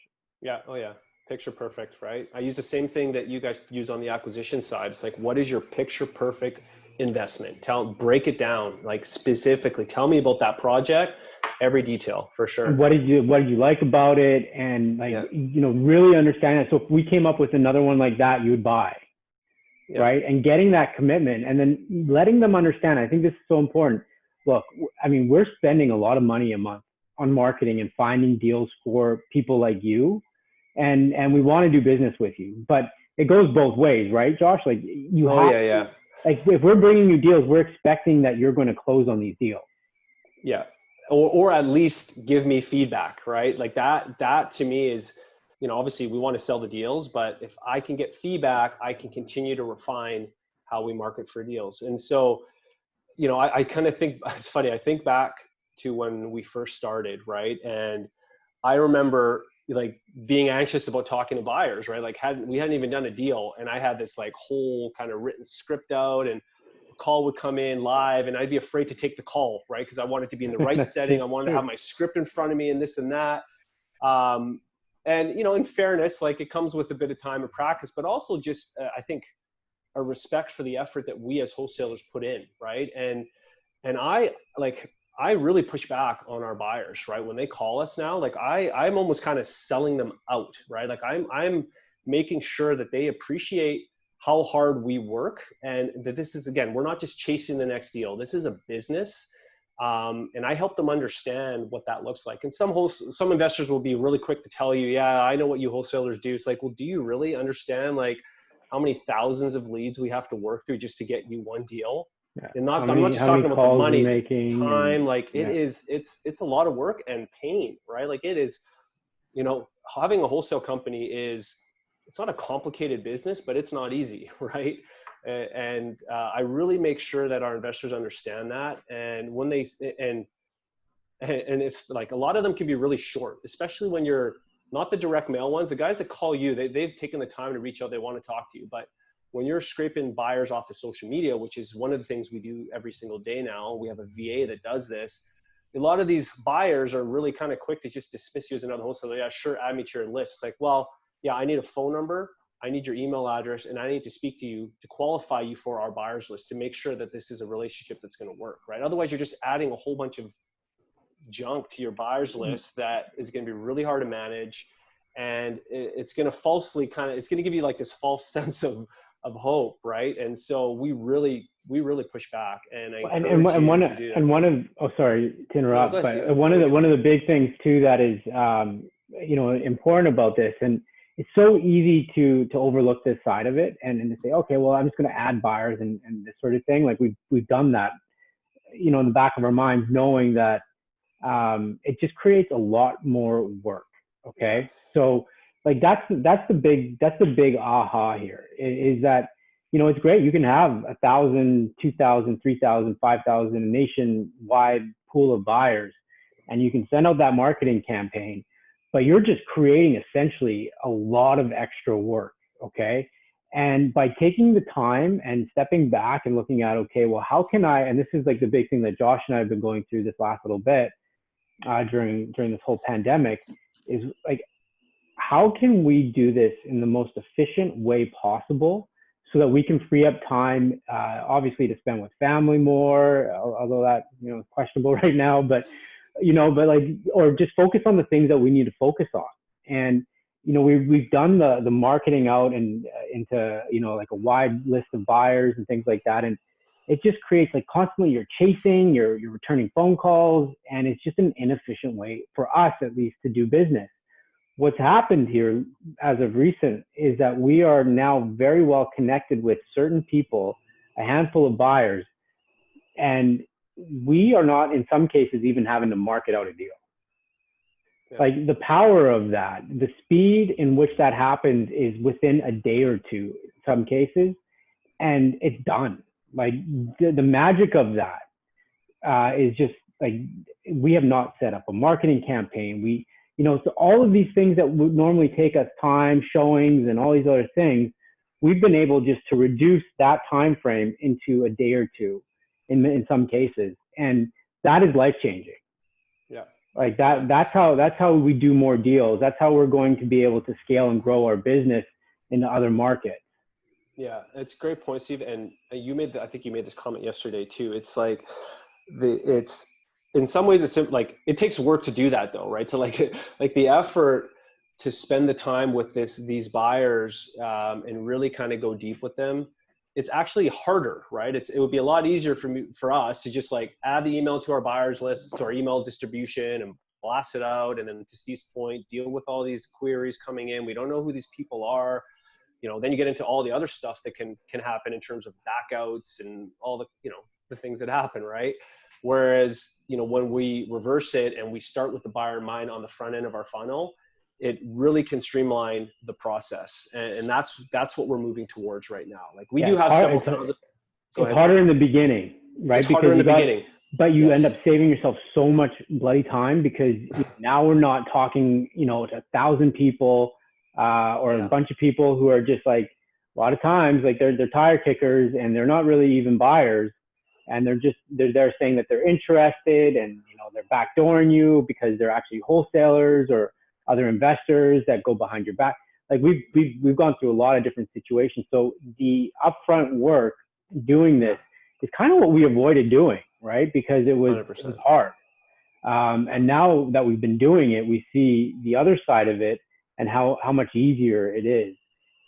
Yeah. Oh yeah. Picture perfect, right? I use the same thing that you guys use on the acquisition side. It's like, what is your picture perfect investment? Break it down, like specifically. Tell me about that project, every detail, for sure. And what did you like about it? And really understand it. So if we came up with another one like that, you would buy, right? And getting that commitment, and then letting them understand. I think this is so important. Look, I mean, we're spending a lot of money a month on marketing and finding deals for people like you. And we want to do business with you, but it goes both ways, right, Josh? Like like if we're bringing you deals, we're expecting that you're going to close on these deals. Yeah. Or at least give me feedback, right? Like that to me is, obviously we want to sell the deals, but if I can get feedback, I can continue to refine how we market for deals. And so, I kind of think, it's funny, I think back to when we first started, right? And I remember like being anxious about talking to buyers, right? Like we hadn't even done a deal, and I had this like whole kind of written script out, and a call would come in live, and I'd be afraid to take the call, right? Because I wanted to be in the right setting. I wanted to have my script in front of me and this and that. And in fairness, like it comes with a bit of time and practice, but also just I think a respect for the effort that we as wholesalers put in, right? And I really push back on our buyers, right? When they call us now, like I'm almost kind of selling them out, right? Like I'm making sure that they appreciate how hard we work, and that this is, again, we're not just chasing the next deal. This is a business. And I help them understand what that looks like. And some investors will be really quick to tell you, yeah, I know what you wholesalers do. It's like, well, do you really understand like how many thousands of leads we have to work through just to get you one deal? Yeah. And I'm not just talking about the money, making, time, like it's a lot of work and pain, right? Like it is, having a wholesale company it's not a complicated business, but it's not easy, right? And I really make sure that our investors understand that. And when and it's like, a lot of them can be really short, especially when you're not the direct mail ones. The guys that call you, they've taken the time to reach out, they want to talk to you. But when you're scraping buyers off of social media, which is one of the things we do every single day now, we have a VA that does this. A lot of these buyers are really kind of quick to just dismiss you as another wholesaler. Yeah, sure, add me to your list. It's like, well, yeah, I need a phone number, I need your email address, and I need to speak to you to qualify you for our buyers list to make sure that this is a relationship that's going to work, right? Otherwise, you're just adding a whole bunch of junk to your buyers list that is going to be really hard to manage, and it's going to it's going to give you like this false sense of hope, right? And so we really push back, and sorry to interrupt, but one of the big things too that is important about this, and it's so easy to overlook this side of it and to say, okay, well, I'm just going to add buyers and this sort of thing. Like we've done that, in the back of our minds, knowing that it just creates a lot more work. Okay, so like that's the big aha here, is that it's great, you can have 1,000, 2,000, 3,000, 5,000, a nationwide pool of buyers, and you can send out that marketing campaign, but you're just creating essentially a lot of extra work. Okay, and by taking the time and stepping back and looking at, okay, well, how can I, and this is like the big thing that Josh and I have been going through this last little bit during this whole pandemic, is like, how can we do this in the most efficient way possible so that we can free up time, obviously, to spend with family more, although that, is questionable right now, but like, or just focus on the things that we need to focus on. And, we've done the marketing out and into, like a wide list of buyers and things like that. And it just creates like constantly you're chasing, you're returning phone calls, and it's just an inefficient way for us at least to do business. What's happened here as of recent is that we are now very well connected with certain people, a handful of buyers, and we are not in some cases even having to market out a deal. Yeah. Like the power of that, the speed in which that happens is within a day or two in some cases, and it's done. Like the magic of that is just like, we have not set up a marketing campaign. So all of these things that would normally take us time, showings, and all these other things, we've been able just to reduce that time frame into a day or two in some cases, and that is life changing. Yeah. Like that's how we do more deals. That's how we're going to be able to scale and grow our business into other markets. Yeah, it's a great point, Steve. And I think you made this comment yesterday too. It's like it's in some ways it's like it takes work to do that though, right? To like the effort to spend the time with these buyers and really kind of go deep with them. It's actually harder, right? It would be a lot easier for us to just like add the email to our buyers list, to our email distribution, and blast it out. And then to Steve's point, deal with all these queries coming in. We don't know who these people are. Then you get into all the other stuff that can happen in terms of backouts and all the things that happen, right? Whereas, when we reverse it and we start with the buyer in mind on the front end of our funnel, it really can streamline the process. And that's what we're moving towards right now. Like we do have several thousand. It's harder in the beginning, right? It's harder in the beginning. But you end up saving yourself so much bloody time, because now we're not talking, to 1,000 people or a bunch of people who are just like, a lot of times, like they're tire kickers and they're not really even buyers. And they're there saying that they're interested, and, they're backdooring you because they're actually wholesalers or other investors that go behind your back. Like we've gone through a lot of different situations. So the upfront work doing this is kind of what we avoided doing, right? Because it was hard. And now that we've been doing it, we see the other side of it and how much easier it is.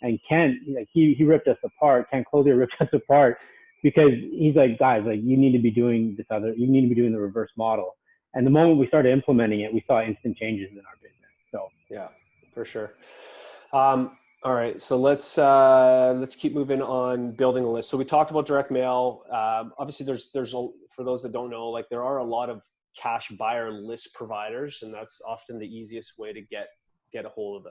And Kent, like he ripped us apart. Kent Clothier ripped us apart because he's like, guys, like you need to be doing you need to be doing the reverse model. And the moment we started implementing it, we saw instant changes in our business. So yeah, for sure. All right, so let's keep moving on building a list. So we talked about direct mail. Obviously, there's for those that don't know, like there are a lot of cash buyer list providers, and that's often the easiest way to get a hold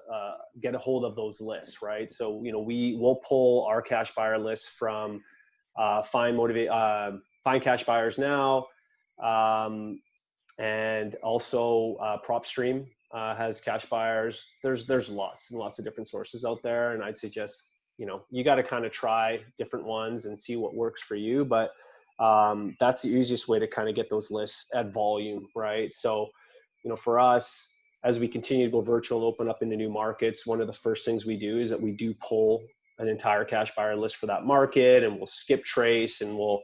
of those lists, right? So we will pull our cash buyer list from Find Cash Buyers Now, and also PropStream has cash buyers. There's lots and lots of different sources out there, and I'd suggest you got to kind of try different ones and see what works for you. But that's the easiest way to kind of get those lists at volume, right? So for us, as we continue to go virtual and open up into new markets, one of the first things we do is that we do pull an entire cash buyer list for that market, and we'll skip trace and we'll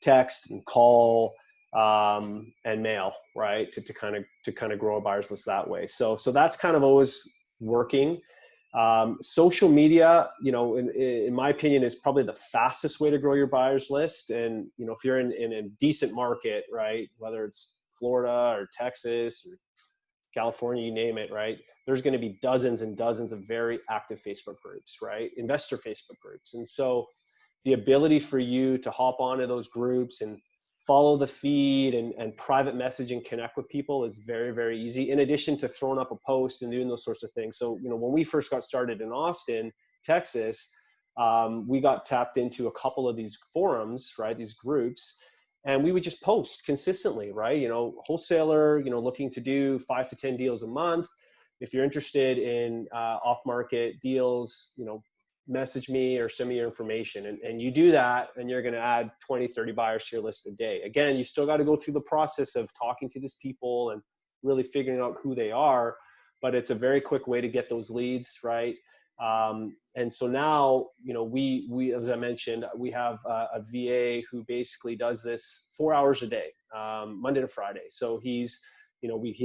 text and call and mail, right, to kind of grow a buyer's list that way. So that's kind of always working. Social media, in my opinion, is probably the fastest way to grow your buyer's list. And if you're in a decent market, right, whether it's Florida or Texas or California, you name it, right, there's going to be dozens and dozens of very active Facebook groups, right, investor Facebook groups. And so the ability for you to hop onto those groups and follow the feed and private message and connect with people is very, very easy, in addition to throwing up a post and doing those sorts of things. So, when we first got started in Austin, Texas, we got tapped into a couple of these forums, right, these groups, and we would just post consistently, right? Wholesaler, looking to do 5 to 10 deals a month. If you're interested in off-market deals, message me or send me your information, and you do that, and you're going to add 20, 30 buyers to your list a day. Again, you still got to go through the process of talking to these people and really figuring out who they are, but it's a very quick way to get those leads, right? And so now, we, as I mentioned, we have a VA who basically does this 4 hours a day, Monday to Friday. So he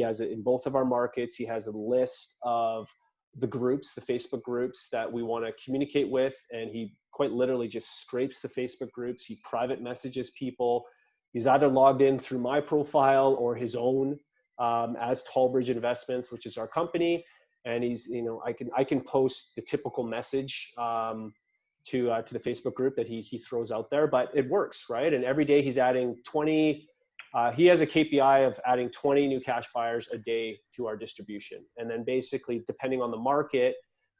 has it in both of our markets. He has a list of the groups, the Facebook groups that we want to communicate with. And he quite literally just scrapes the Facebook groups. He private messages people. He's either logged in through my profile or his own as Tallbridge Investments, which is our company. And he's, you know, I can post the typical message to the Facebook group that he throws out there, but it works, right? And every day he's adding 20. He has a KPI of adding 20 new cash buyers a day to our distribution. And then basically, depending on the market,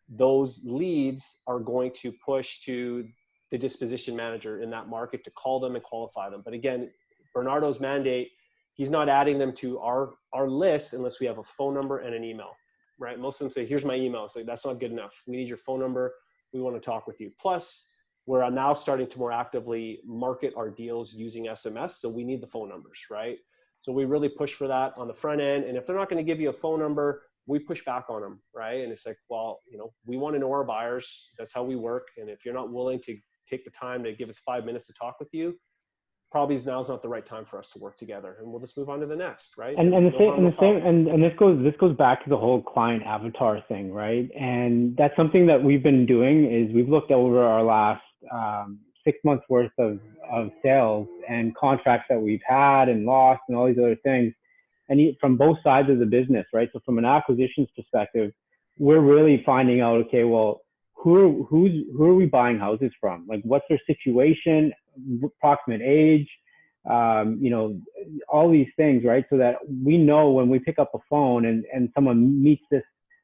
those leads are going to push to the disposition manager in that market to call them and qualify them. But again, Bernardo's mandate, he's not adding them to our list unless we have a phone number and an email, right? Most of them say, here's my email. So that's not good enough. We need your phone number. We want to talk with you. Plus, we're now starting to more actively market our deals using SMS. So we need the phone numbers, right? So we really push for that on the front end. And if they're not going to give you a phone number, we push back on them, right? And it's like, well, you know, we want to know our buyers. That's how we work. And if you're not willing to take the time to give us 5 minutes to talk with you, probably now's not the right time for us to work together, and we'll just move on to the next, right? And this goes back to the whole client avatar thing, right? And that's something that we've been doing is we've looked over our last 6 months worth of sales and contracts that we've had and lost and all these other things, and from both sides of the business, right? So from an acquisitions perspective, we're really finding out, okay, well, who are we buying houses from? Like, what's their situation, approximate age, you know, all these things, right? So that we know when we pick up a phone and someone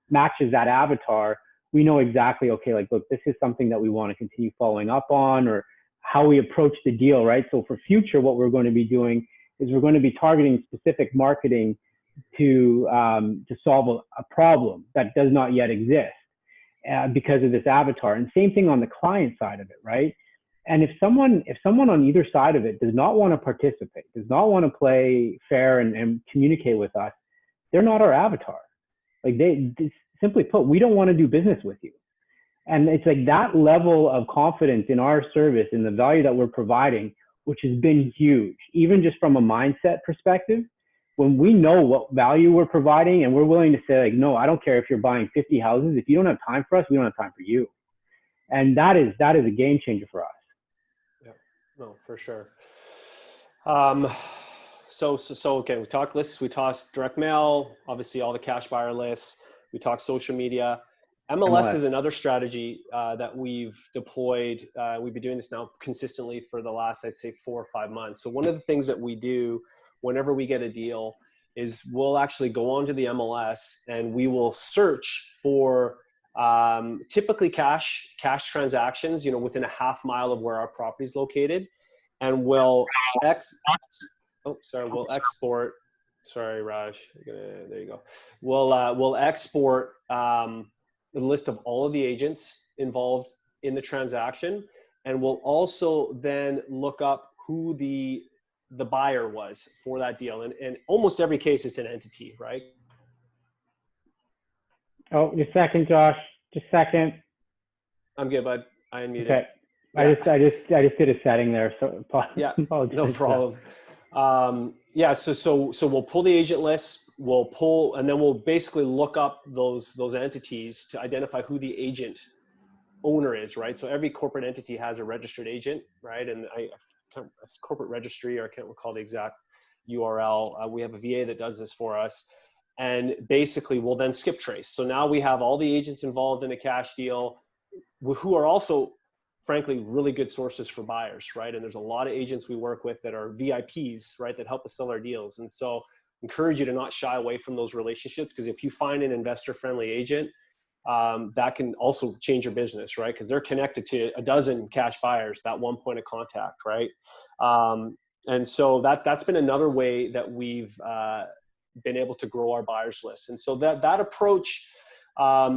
matches that avatar, we know exactly, okay, like, look, this is something that we want to continue following up on, or how we approach the deal, right? So for future, what we're going to be doing is we're going to be targeting specific marketing to solve a problem that does not yet exist because of this avatar. And same thing on the client side of it, right? And if someone on either side of it does not want to participate, does not want to play fair and communicate with us, they're not our avatar. Like, they simply put, we don't want to do business with you. And it's like that level of confidence in our service and the value that we're providing, which has been huge, even just from a mindset perspective. When we know what value we're providing and we're willing to say, like, no, I don't care if you're buying 50 houses. If you don't have time for us, we don't have time for you. And that is a game changer for us. Yeah, no, for sure. So okay, we talked lists, we talked direct mail, obviously all the cash buyer lists, we talked social media. MLS is another strategy that we've deployed. We've been doing this now consistently for the last, I'd say, 4 or 5 months. So one of the things that we do whenever we get a deal is we'll actually go onto the MLS and we will search for typically cash transactions, you know, within a half mile of where our property is located, and we'll export. Sorry, Raj. There you go. We'll export the list of all of the agents involved in the transaction, and we'll also then look up who the buyer was for that deal. And almost every case it's an entity, right? Oh, just a second, Josh. Just a second. I'm good, bud. I unmuted. Okay. Yeah. I just did a setting there. So yeah, no problem. So we'll pull the agent list, and then we'll basically look up those entities to identify who the agent owner is, right? So every corporate entity has a registered agent, right? And it's corporate registry, or I can't recall the exact URL. We have a VA that does this for us. And basically we'll then skip trace. So now we have all the agents involved in a cash deal who are also, frankly, really good sources for buyers, right? And there's a lot of agents we work with that are VIPs, right, that help us sell our deals. And so encourage you to not shy away from those relationships, because if you find an investor-friendly agent, that can also change your business, right? Because they're connected to a dozen cash buyers, that one point of contact, right? And so that's been another way that we've been able to grow our buyers list. And so that approach,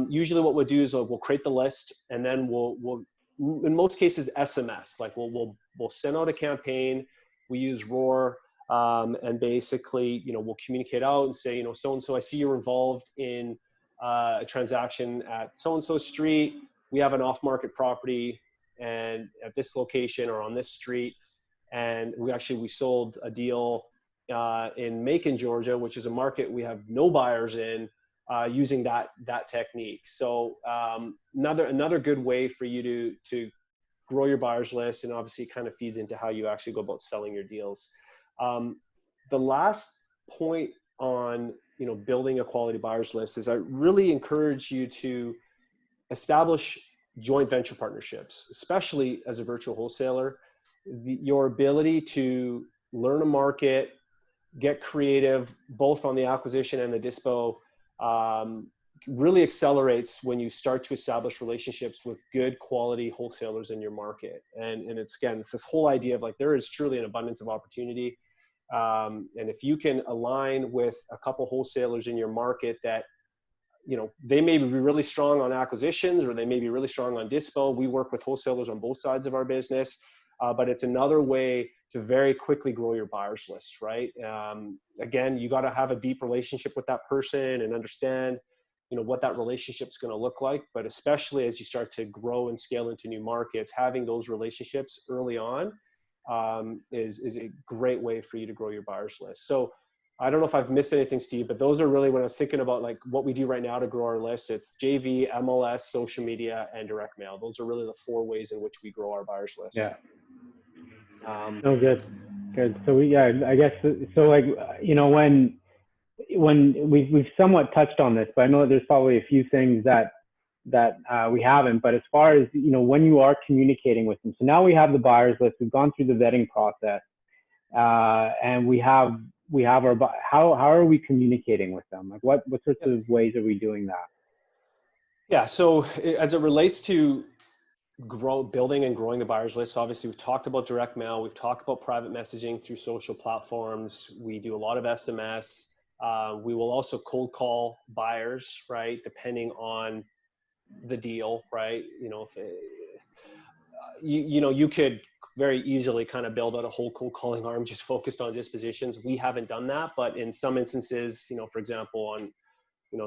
usually what we'll do is we'll create the list, and then we'll in most cases SMS. Like we'll send out a campaign. We use Roar, and basically, you know, we'll communicate out and say, you know, so and so, I see you're involved in a transaction at so and so street. We have an off-market property and at this location or on this street, and we sold a deal in Macon, Georgia, which is a market we have no buyers in. using that technique. So another good way for you to grow your buyers list, and obviously it kind of feeds into how you actually go about selling your deals. The last point on building a quality buyers list is I really encourage you to establish joint venture partnerships, especially as a virtual wholesaler. Your ability to learn a market, get creative, both on the acquisition and the dispo, really accelerates when you start to establish relationships with good quality wholesalers in your market. And it's this whole idea of like, there is truly an abundance of opportunity. And if you can align with a couple wholesalers in your market that, they may be really strong on acquisitions or they may be really strong on dispo. We work with wholesalers on both sides of our business, but it's another way to very quickly grow your buyers list, right? Again, you got to have a deep relationship with that person and understand, what that relationship's going to look like. But especially as you start to grow and scale into new markets, having those relationships early on is a great way for you to grow your buyers list. So I don't know if I've missed anything, Steve, but those are really, when I was thinking about like what we do right now to grow our list, it's JV, MLS, social media, and direct mail. Those are really the 4 ways in which we grow our buyers list. Yeah. No, good. So I guess, so like, when we've somewhat touched on this, but I know that there's probably a few things that we haven't, but as far as, when you are communicating with them, so now we have the buyers list, we've gone through the vetting process, and we have how are we communicating with them? Like what sorts of ways are we doing that? Yeah. So as it relates to building and growing the buyers list, obviously we've talked about direct mail, we've talked about private messaging through social platforms. We do a lot of SMS. We will also cold call buyers, right? Depending on the deal, right? If you could very easily kind of build out a whole cold calling arm just focused on dispositions. We haven't done that, but in some instances, for example, on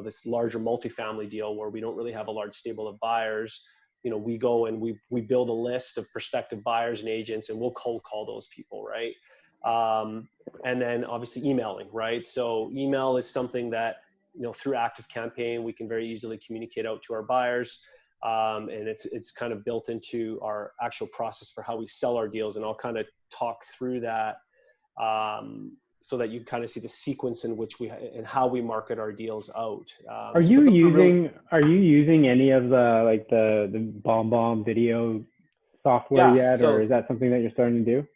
this larger multifamily deal where we don't really have a large stable of buyers, we go and we build a list of prospective buyers and agents, and we'll cold call those people, right? And then obviously emailing, right? So email is something that through Active Campaign we can very easily communicate out to our buyers. And it's kind of built into our actual process for how we sell our deals. And I'll kind of talk through that so that you kind of see the sequence in which and how we market our deals out. Are you using any of the BombBomb video software yet, or is that something that you're starting to do?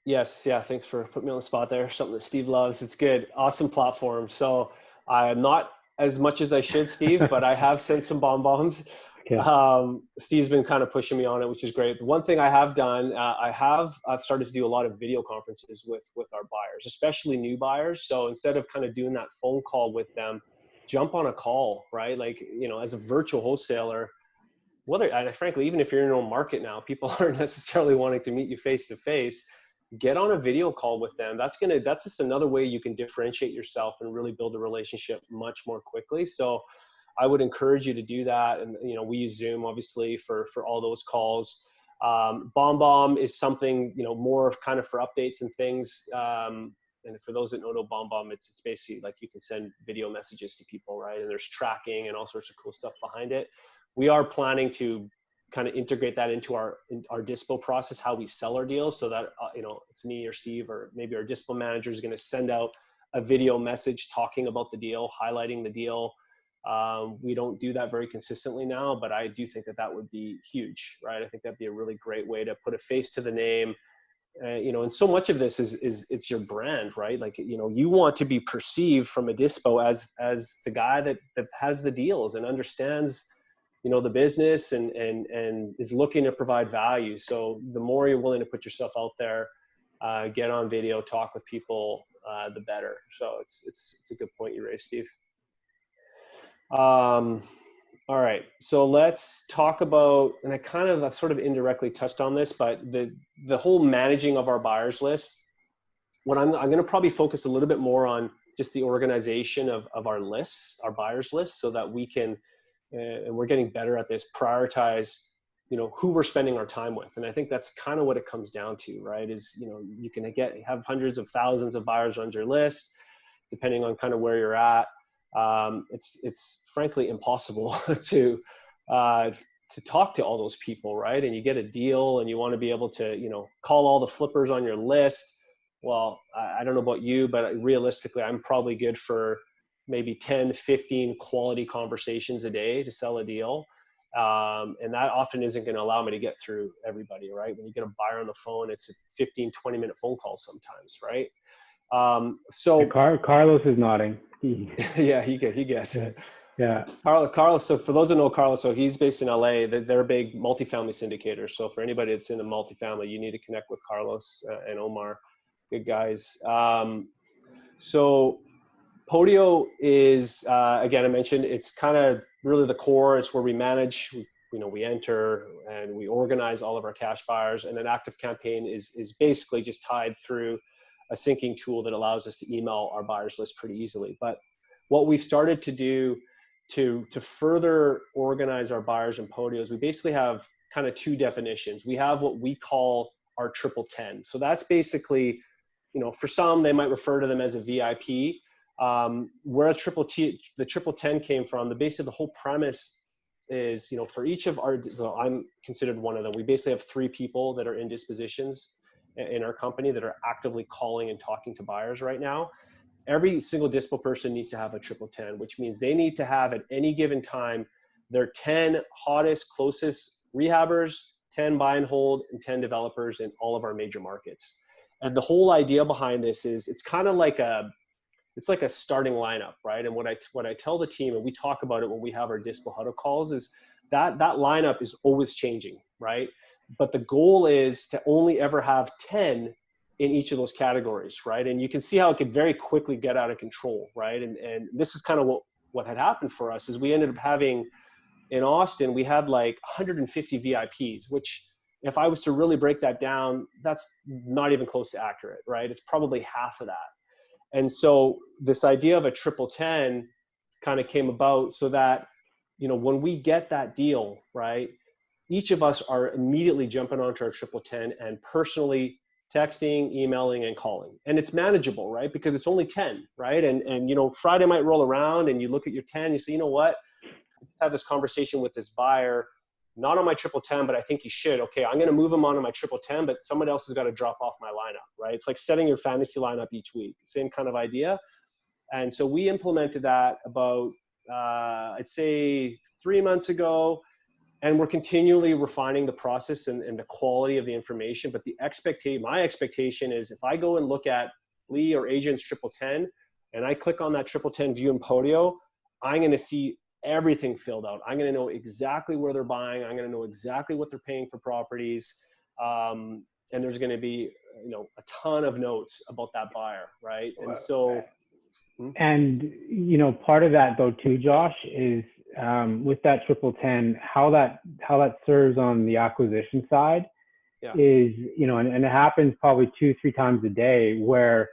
Yes. Yeah. Thanks for putting me on the spot there. Something that Steve loves. It's good. Awesome platform. So I'm not as much as I should, Steve, but I have sent some BombBombs. Okay. Steve's been kind of pushing me on it, which is great. The one thing I have done, I've started to do a lot of video conferences with our buyers, especially new buyers. So instead of kind of doing that phone call with them, jump on a call, right? Like, as a virtual wholesaler, frankly, even if you're in your own market now, people aren't necessarily wanting to meet you face to face. Get on a video call with them. That's just another way you can differentiate yourself and really build a relationship much more quickly. So I would encourage you to do that. And, we use Zoom obviously for all those calls. BombBomb is something, more of kind of for updates and things. And for those that don't know BombBomb, it's basically like you can send video messages to people, right? And there's tracking and all sorts of cool stuff behind it. We are planning to kind of integrate that into our dispo process, how we sell our deals, so that, it's me or Steve or maybe our dispo manager is going to send out a video message talking about the deal, highlighting the deal. We don't do that very consistently now, but I do think that would be huge, right? I think that'd be a really great way to put a face to the name. And so much of this is it's your brand, right? Like, you want to be perceived from a dispo as the guy that has the deals and understands, the business and is looking to provide value. So the more you're willing to put yourself out there, get on video, talk with people, the better. So it's a good point you raised, Steve. All right, so let's talk about, and I've sort of indirectly touched on this, but the whole managing of our buyers list. What I'm going to probably focus a little bit more on just the organization of our lists, our buyers lists, so that we can, and we're getting better at this, prioritize, who we're spending our time with. And I think that's kind of what it comes down to, right? Is, you can have hundreds of thousands of buyers on your list, depending on kind of where you're at. it's frankly impossible to talk to all those people, right? And you get a deal and you want to be able to, call all the flippers on your list. Well, I don't know about you, but realistically, I'm probably good for maybe 10, 15 quality conversations a day to sell a deal. And that often isn't going to allow me to get through everybody, right? When you get a buyer on the phone, it's a 15, 20-minute phone call sometimes, right? So Carlos is nodding. yeah, he gets it. Yeah. Carlos. So for those that know Carlos, so he's based in LA. They're a big multifamily syndicator. So for anybody that's in a multifamily, you need to connect with Carlos and Omar. Good guys. So Podio is, again, I mentioned, it's kind of really the core. It's where we manage, we enter and we organize all of our cash buyers. And an active campaign is basically just tied through a syncing tool that allows us to email our buyers list pretty easily. But what we've started to do to further organize our buyers in Podio is we basically have kind of two definitions. We have what we call our triple 10. So that's basically, for some, they might refer to them as a VIP. Where the triple 10 came from, the base of the whole premise is, for each of our, so I'm considered one of them. We basically have 3 people that are in Dispositions in our company that are actively calling and talking to buyers right now. Every single dispo person needs to have a triple 10, which means they need to have at any given time their 10 hottest, closest rehabbers, 10 buy and hold, and 10 developers in all of our major markets. And the whole idea behind this is it's kind of like it's like a starting lineup, right? And what I tell the team, and we talk about it when we have our Dispo Huddle calls, is that lineup is always changing, right? But the goal is to only ever have 10 in each of those categories, right? And you can see how it could very quickly get out of control, right? And this is kind of what had happened for us is we ended up having, in Austin, we had like 150 VIPs, which if I was to really break that down, that's not even close to accurate, right? It's probably half of that. And so this idea of a triple 10 kind of came about so that, when we get that deal, right, each of us are immediately jumping onto our triple 10 and personally texting, emailing, and calling. And it's manageable, right? Because it's only 10, right? And Friday might roll around and you look at your 10, you say, you know what? I just had this conversation with this buyer, not on my triple 10, but I think he should. Okay, I'm going to move him onto my triple 10, but someone else has got to drop off my lineup, right? It's like setting your fantasy lineup each week, same kind of idea. And so we implemented that about, I'd say 3 months ago, and we're continually refining the process and the quality of the information. But my expectation is if I go and look at Lee or Agent's triple 10, and I click on that triple 10 view in Podio, I'm going to see everything filled out. I'm going to know exactly where they're buying. I'm going to know exactly what they're paying for properties. And there's going to be, a ton of notes about that buyer, right? And so, and part of that though too, Josh, is with that triple 10, how that serves on the acquisition side is, and it happens probably 2-3 times a day where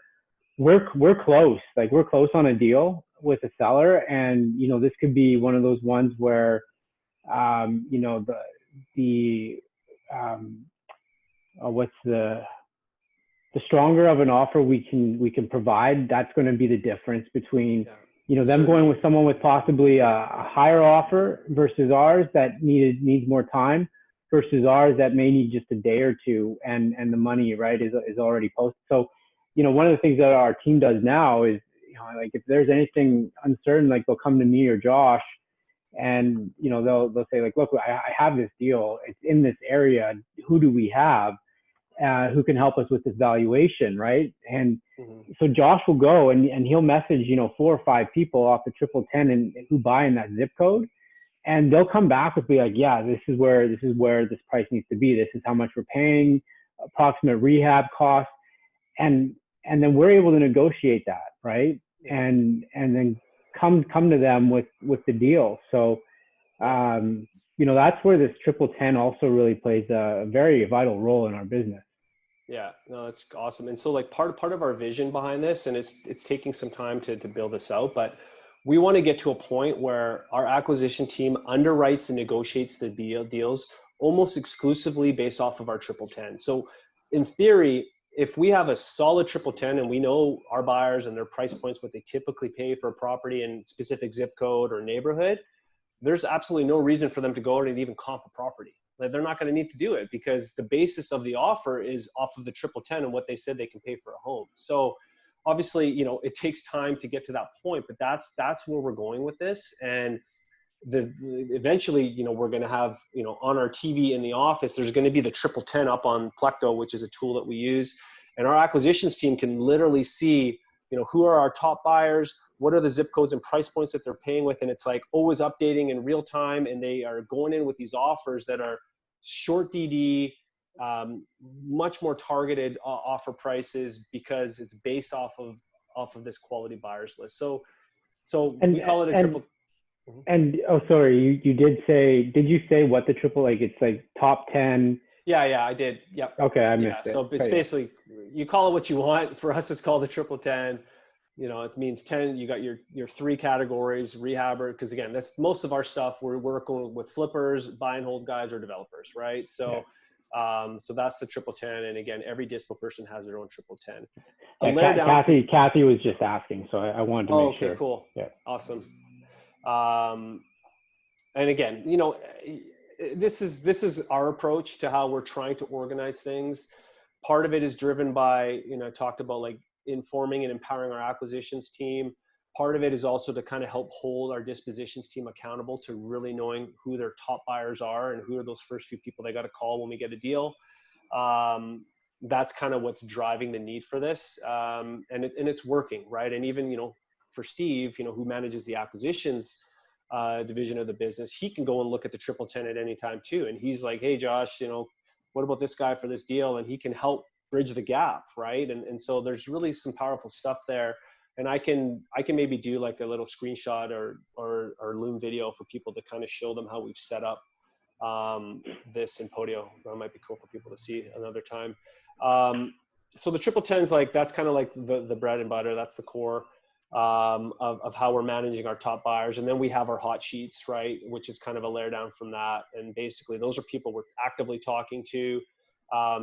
we're close, like we're close on a deal with a seller, and this could be one of those ones where what's the stronger of an offer we can provide, that's going to be the difference between them going with someone with possibly a higher offer versus ours that needs more time versus ours that may need just a day or two, and the money, right, is already posted. So one of the things that our team does now is, like if there's anything uncertain, like they'll come to me or Josh, and they'll say like, look, I have this deal, it's in this area, who do we have who can help us with this valuation, right? And so Josh will go and he'll message 4 or 5 people off the triple 10 and who buy in that zip code, and they'll come back with be like, yeah, this is where this price needs to be, this is how much we're paying, approximate rehab costs, and then we're able to negotiate that, right? And then come to them with the deal. So that's where this triple 10 also really plays a very vital role in our business. Yeah, no, that's awesome. And so like part of our vision behind this, and it's taking some time to build this out, but we want to get to a point where our acquisition team underwrites and negotiates the deals almost exclusively based off of our triple 10. So in theory, if we have a solid triple 10 and we know our buyers and their price points, what they typically pay for a property in specific zip code or neighborhood, there's absolutely no reason for them to go out and even comp a property. Like, they're not going to need to do it because the basis of the offer is off of the triple 10 and what they said they can pay for a home. So obviously, you know, it takes time to get to that point, but that's where we're going with this. And eventually, you know, we're going to have, you know, on our TV in the office, there's going to be the triple 10 up on Plecto, which is a tool that we use. And our acquisitions team can literally see, you know, who are our top buyers, what are the zip codes and price points that they're paying with. And it's like always updating in real time. And they are going in with these offers that are short DD, much more targeted offer prices because it's based off of this quality buyers list. So we call it a triple. And oh, sorry, you did you say what the triple, like it's like top 10? Yeah, I did. Yep. Okay, I missed it. So it's basically, you call it what you want. For us, it's called the triple 10. You know, it means 10, you got your 3 categories, rehabber, because again, that's most of our stuff. We're working with flippers, buy and hold guys, or developers, right? So, so that's the triple 10. And again, every dispo person has their own triple 10. Yeah, Kathy was just asking, so I wanted to make sure. Okay, cool. Yeah. Awesome. And again, you know, this is our approach to how we're trying to organize things. Part of it is driven by, you know, I talked about like informing and empowering our acquisitions team. Part of it is also to kind of help hold our dispositions team accountable to really knowing who their top buyers are and who are those first few people they got to call when we get a deal. That's kind of what's driving the need for this. And it's working, right? And even, you know, for Steve, you know, who manages the acquisitions division of the business, he can go and look at the triple 10 at any time too. And he's like, hey, Josh, you know, what about this guy for this deal? And he can help bridge the gap, right? And so there's really some powerful stuff there. And I can maybe do like a little screenshot or Loom video for people to kind of show them how we've set up this in Podio. That might be cool for people to see another time. So the triple 10's like, that's kind of like the bread and butter. That's the core of how we're managing our top buyers. And then we have our hot sheets, right? Which is kind of a layer down from that. And basically those are people we're actively talking to.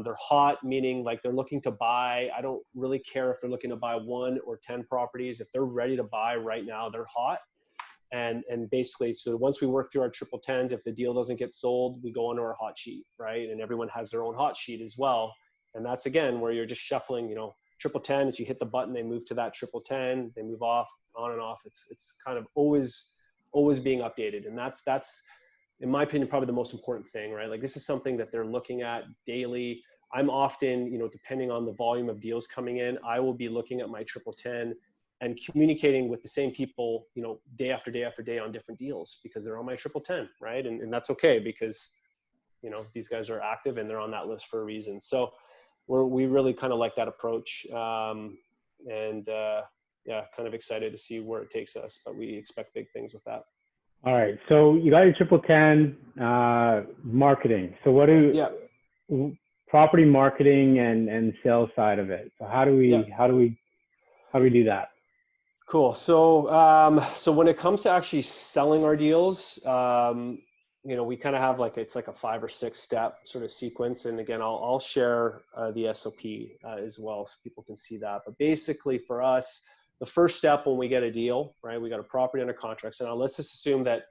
They're hot, meaning like they're looking to buy. I don't really care if they're looking to buy 1 or 10 properties. If they're ready to buy right now, they're hot. And basically, so once we work through our triple 10s, if the deal doesn't get sold, we go onto our hot sheet, right? And everyone has their own hot sheet as well. And that's again, where you're just shuffling, you know, triple 10, as you hit the button, they move to that triple 10, they move off, on and off. It's kind of always being updated. And that's, in my opinion, probably the most important thing, right? Like this is something that they're looking at daily. I'm often, you know, depending on the volume of deals coming in, I will be looking at my triple 10 and communicating with the same people, you know, day after day after day on different deals because they're on my triple 10, right? And that's okay because, you know, these guys are active and they're on that list for a reason. So we really kind of like that approach. Yeah, kind of excited to see where it takes us, but we expect big things with that. All right. So you got your triple 10 marketing. So what property marketing and sales side of it? So how do we do that? Cool. So so when it comes to actually selling our deals, you know, we kind of have like, it's like a 5 or 6 step sort of sequence. And again, I'll share the SOP as well so people can see that. But basically for us, the first step when we get a deal, right, we got a property under contract. So now let's just assume that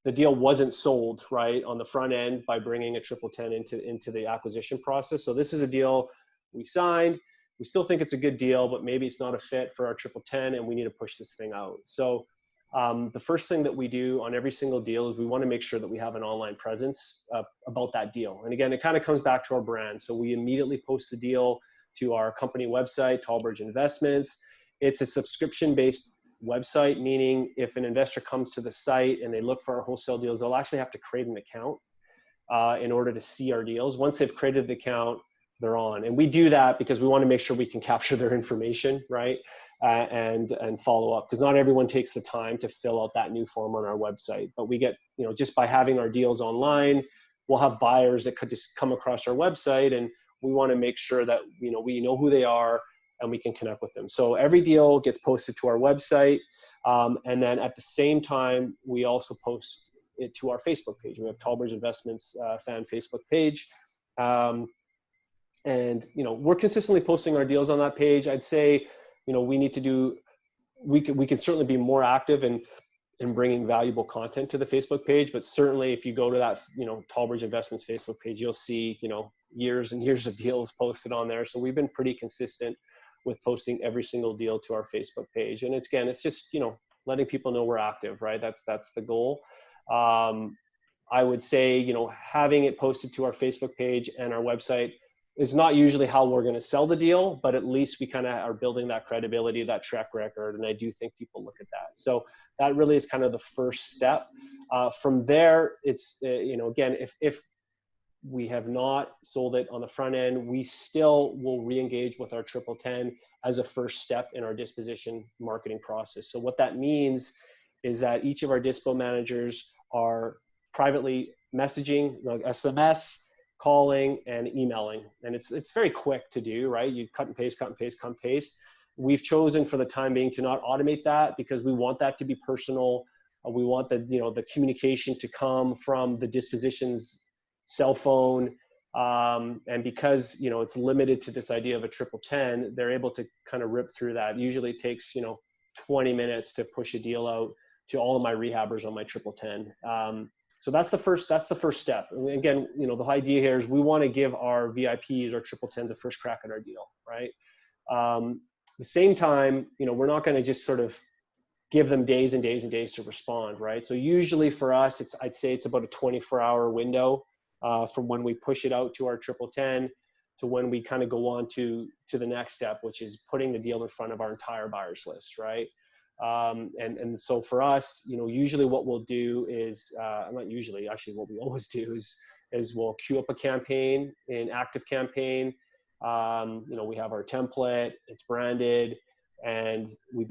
the deal wasn't sold, right, on the front end by bringing a triple 10 into the acquisition process. So this is a deal we signed. We still think it's a good deal, but maybe it's not a fit for our triple 10 and we need to push this thing out. So the first thing that we do on every single deal is we want to make sure that we have an online presence about that deal. And again, it kind of comes back to our brand. So we immediately post the deal to our company website, Tallbridge Investments. It's a subscription-based website, meaning if an investor comes to the site and they look for our wholesale deals, they'll actually have to create an account in order to see our deals. Once they've created the account, they're on. And we do that because we want to make sure we can capture their information, right? And follow up, because not everyone takes the time to fill out that new form on our website. But we get, you know, just by having our deals online, we'll have buyers that could just come across our website, and we want to make sure that, you know, we know who they are and we can connect with them. So every deal gets posted to our website. And then at the same time, we also post it to our Facebook page. We have Tallbridge Investments fan Facebook page. And, you know, we're consistently posting our deals on that page. I'd say, you know, we can certainly be more active in bringing valuable content to the Facebook page, but certainly if you go to that, you know, Tallbridge Investments Facebook page, you'll see, you know, years and years of deals posted on there. So we've been pretty consistent with posting every single deal to our Facebook page. And it's just, you know, letting people know we're active, right? That's the goal. I would say, you know, having it posted to our Facebook page and our website is not usually how we're going to sell the deal, but at least we kind of are building that credibility, that track record. And I do think people look at that. So that really is kind of the first step. From there, it's, you know, again, if we have not sold it on the front end, we still will re-engage with our 1010 as a first step in our disposition marketing process. So what that means is that each of our dispo managers are privately messaging, like SMS, calling, and emailing. And it's very quick to do, right? You cut and paste, cut and paste, cut and paste. We've chosen for the time being to not automate that because we want that to be personal. We want the, you know, the communication to come from the dispositions cell phone. And because, you know, it's limited to this idea of a 1010, they're able to kind of rip through that. Usually it takes, you know, 20 minutes to push a deal out to all of my rehabbers on my 1010. So that's the first step. And again, you know, the idea here is we want to give our VIPs, our 1010s, a first crack at our deal, right? At the same time, you know, we're not going to just sort of give them days and days and days to respond, right? So usually for us, I'd say it's about a 24-hour window from when we push it out to our 1010 to when we kind of go on to the next step, which is putting the deal in front of our entire buyers list, right? And so for us, you know, usually what we'll do is, not usually, actually what we always do is we'll queue up a campaign, an active campaign. You know, we have our template, it's branded, and we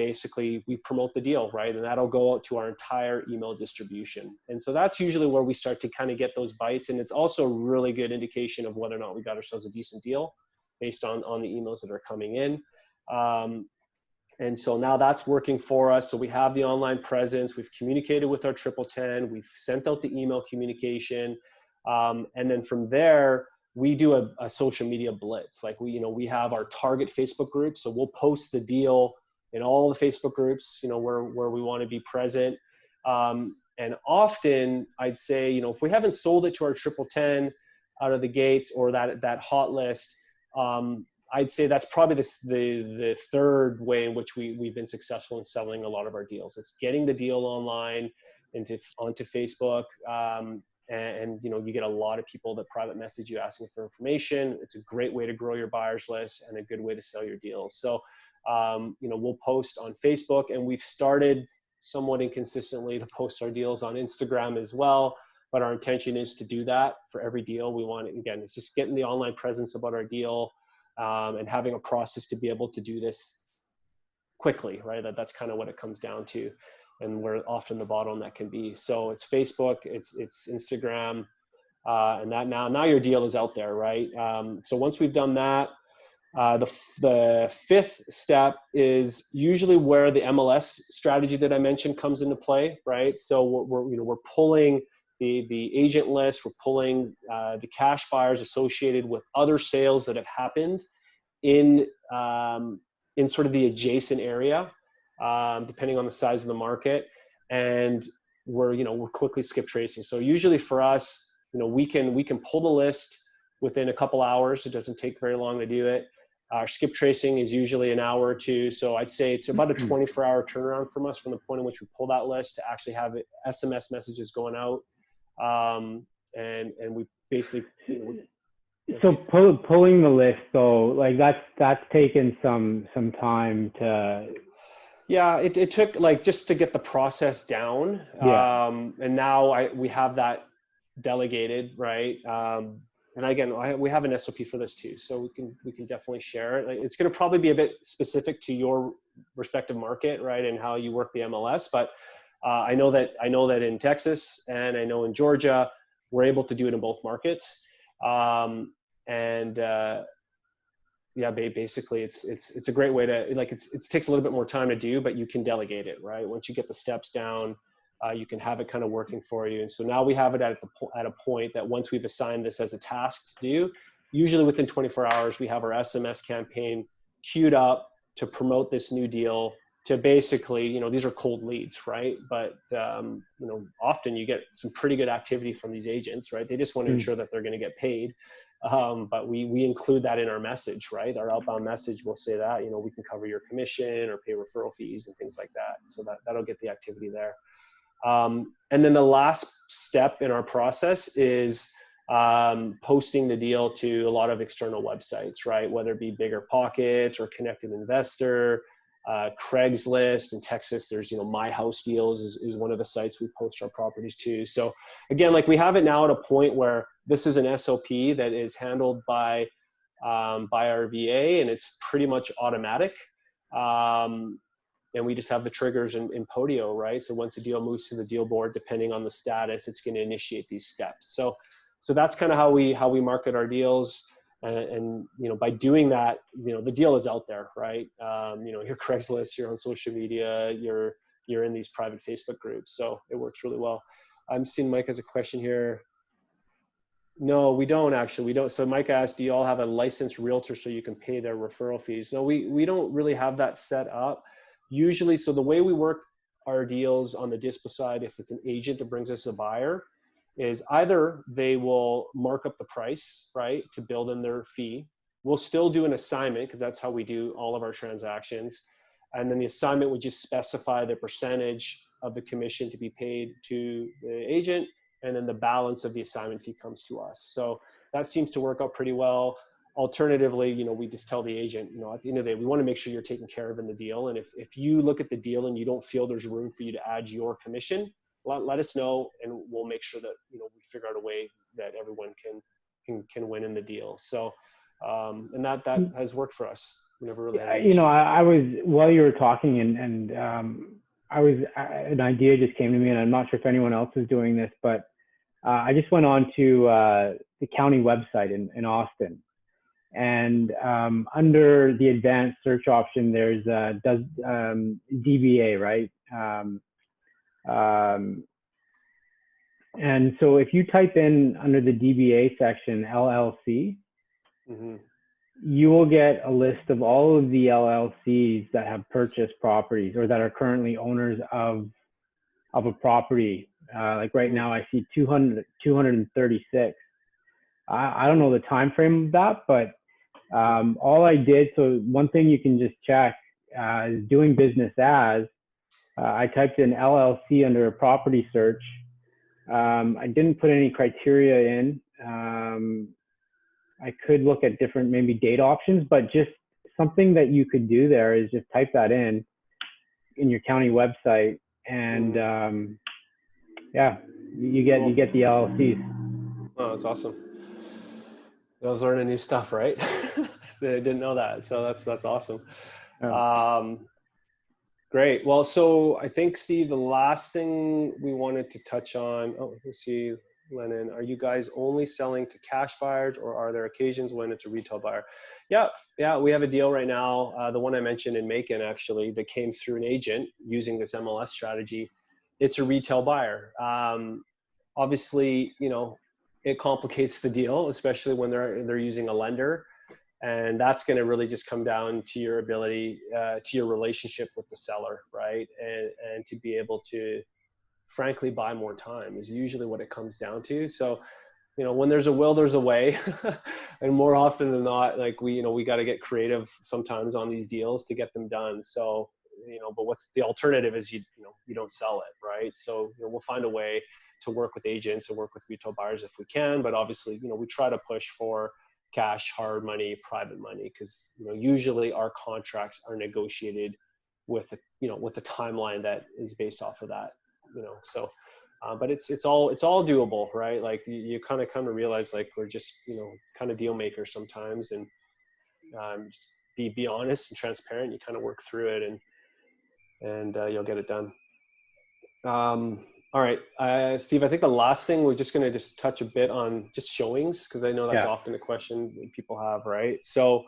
promote the deal, right? And that'll go out to our entire email distribution. And so that's usually where we start to kind of get those bites. And it's also a really good indication of whether or not we got ourselves a decent deal based on the emails that are coming in. And so now that's working for us. So we have the online presence, we've communicated with our 1010, we've sent out the email communication. And then from there, we do a social media blitz. Like we have our target Facebook group. So we'll post the deal in all the Facebook groups, you know, where we want to be present. And often I'd say, you know, if we haven't sold it to our 1010 out of the gates or that hot list, I'd say that's probably the third way in which we've been successful in selling a lot of our deals. It's getting the deal online onto Facebook. And you know, you get a lot of people that private message you asking for information. It's a great way to grow your buyers list and a good way to sell your deals. So, you know, we'll post on Facebook, and we've started somewhat inconsistently to post our deals on Instagram as well. But our intention is to do that for every deal. We want, again, it's just getting the online presence about our deal, and having a process to be able to do this quickly, right? That's kind of what it comes down to, and where often the bottleneck can be. So it's Facebook, it's Instagram, and that now your deal is out there, right? So once we've done that, the fifth step is usually where the MLS strategy that I mentioned comes into play, right? So we're pulling the agent list, we're pulling the cash buyers associated with other sales that have happened in sort of the adjacent area, depending on the size of the market, and we're quickly skip tracing. So usually for us, you know, we can pull the list within a couple hours. It doesn't take very long to do it. Our skip tracing is usually an hour or two. So I'd say it's about a 24-hour turnaround from us from the point in which we pull that list to actually have SMS messages going out. And we basically, so pulling the list though, like that's taken some time to. Yeah, it took like just to get the process down. Yeah. And now we have that delegated, right? And again, we have an SOP for this too, so we can definitely share it. Like, it's going to probably be a bit specific to your respective market, right, and how you work the MLS. But I know that in Texas and I know in Georgia, we're able to do it in both markets. Yeah, basically it's a great way to, like, it takes a little bit more time to do, but you can delegate it, right? Once you get the steps down, you can have it kind of working for you. And so now we have it at a point that once we've assigned this as a task to do, usually within 24 hours, we have our SMS campaign queued up to promote this new deal to basically, you know, these are cold leads, right? But, you know, often you get some pretty good activity from these agents, right? They just want to ensure that they're going to get paid. But we include that in our message, right? Our outbound message will say that, you know, we can cover your commission or pay referral fees and things like that. So that'll get the activity there. And then the last step in our process is posting the deal to a lot of external websites, right? Whether it be Bigger Pockets or Connected Investor, Craigslist. In Texas, there's, you know, My House Deals is one of the sites we post our properties to. So again, like we have it now at a point where this is an SOP that is handled by our VA, and it's pretty much automatic. And we just have the triggers in Podio, right? So once a deal moves to the deal board, depending on the status, it's going to initiate these steps. So that's kind of how we market our deals. And you know, by doing that, you know, the deal is out there, right? You know, you're Craigslist, you're on social media, you're in these private Facebook groups. So it works really well. I'm seeing Mike has a question here. No, we don't actually. We don't. So Mike asked, do you all have a licensed realtor so you can pay their referral fees? No, we don't really have that set up. Usually, so the way we work our deals on the dispo side, if it's an agent that brings us a buyer, is either they will mark up the price, right, to build in their fee. We'll still do an assignment because that's how we do all of our transactions. And then the assignment would just specify the percentage of the commission to be paid to the agent, and then the balance of the assignment fee comes to us. So that seems to work out pretty well. Alternatively, you know, we just tell the agent, you know, at the end of the day, we want to make sure you're taken care of in the deal. And if you look at the deal and you don't feel there's room for you to add your commission, let us know, and we'll make sure that, you know, we figure out a way that everyone can win in the deal. So, and that has worked for us. We never really had any you know, issues. I was, while you were talking and an idea just came to me, and I'm not sure if anyone else is doing this, but I just went on to the county website in Austin. And under the advanced search option, there's DBA, right? And so if you type in under the DBA section, LLC, you will get a list of all of the LLCs that have purchased properties or that are currently owners of a property. Like right now, I see 236. I don't know the time frame of that, but all I did, so one thing you can just check is doing business as, I typed in LLC under a property search. I didn't put any criteria in. I could look at different maybe date options, but just something that you could do there is just type that in your county website, and yeah, you get the LLCs. Oh, that's awesome. I was learning new stuff, right? I didn't know that. So that's awesome. Yeah. Great. Well, so I think, Steve, the last thing we wanted to touch on, let's see, Lennon, are you guys only selling to cash buyers, or are there occasions when it's a retail buyer? Yeah, we have a deal right now. The one I mentioned in Macon, actually, that came through an agent using this MLS strategy. It's a retail buyer. Obviously, you know, it complicates the deal, especially when they're using a lender. And that's going to really just come down to your ability, to your relationship with the seller, right? And to be able to, frankly, buy more time is usually what it comes down to. So, you know, when there's a will, there's a way. And more often than not, like we got to get creative sometimes on these deals to get them done. So, you know, but what's the alternative is you don't sell it, right? So, you know, we'll find a way to work with agents and work with retail buyers if we can. But obviously, you know, we try to push for cash, hard money, private money, because, you know, usually our contracts are negotiated with a timeline that is based off of that, you know. So but it's all doable, right? Like you kind of come to realize, like, we're just, you know, kind of deal makers sometimes, and just be honest and transparent. You kind of work through it, and you'll get it done. All right, Steve, I think the last thing we're just going to just touch a bit on just showings, because I know that's often a question that people have, right? So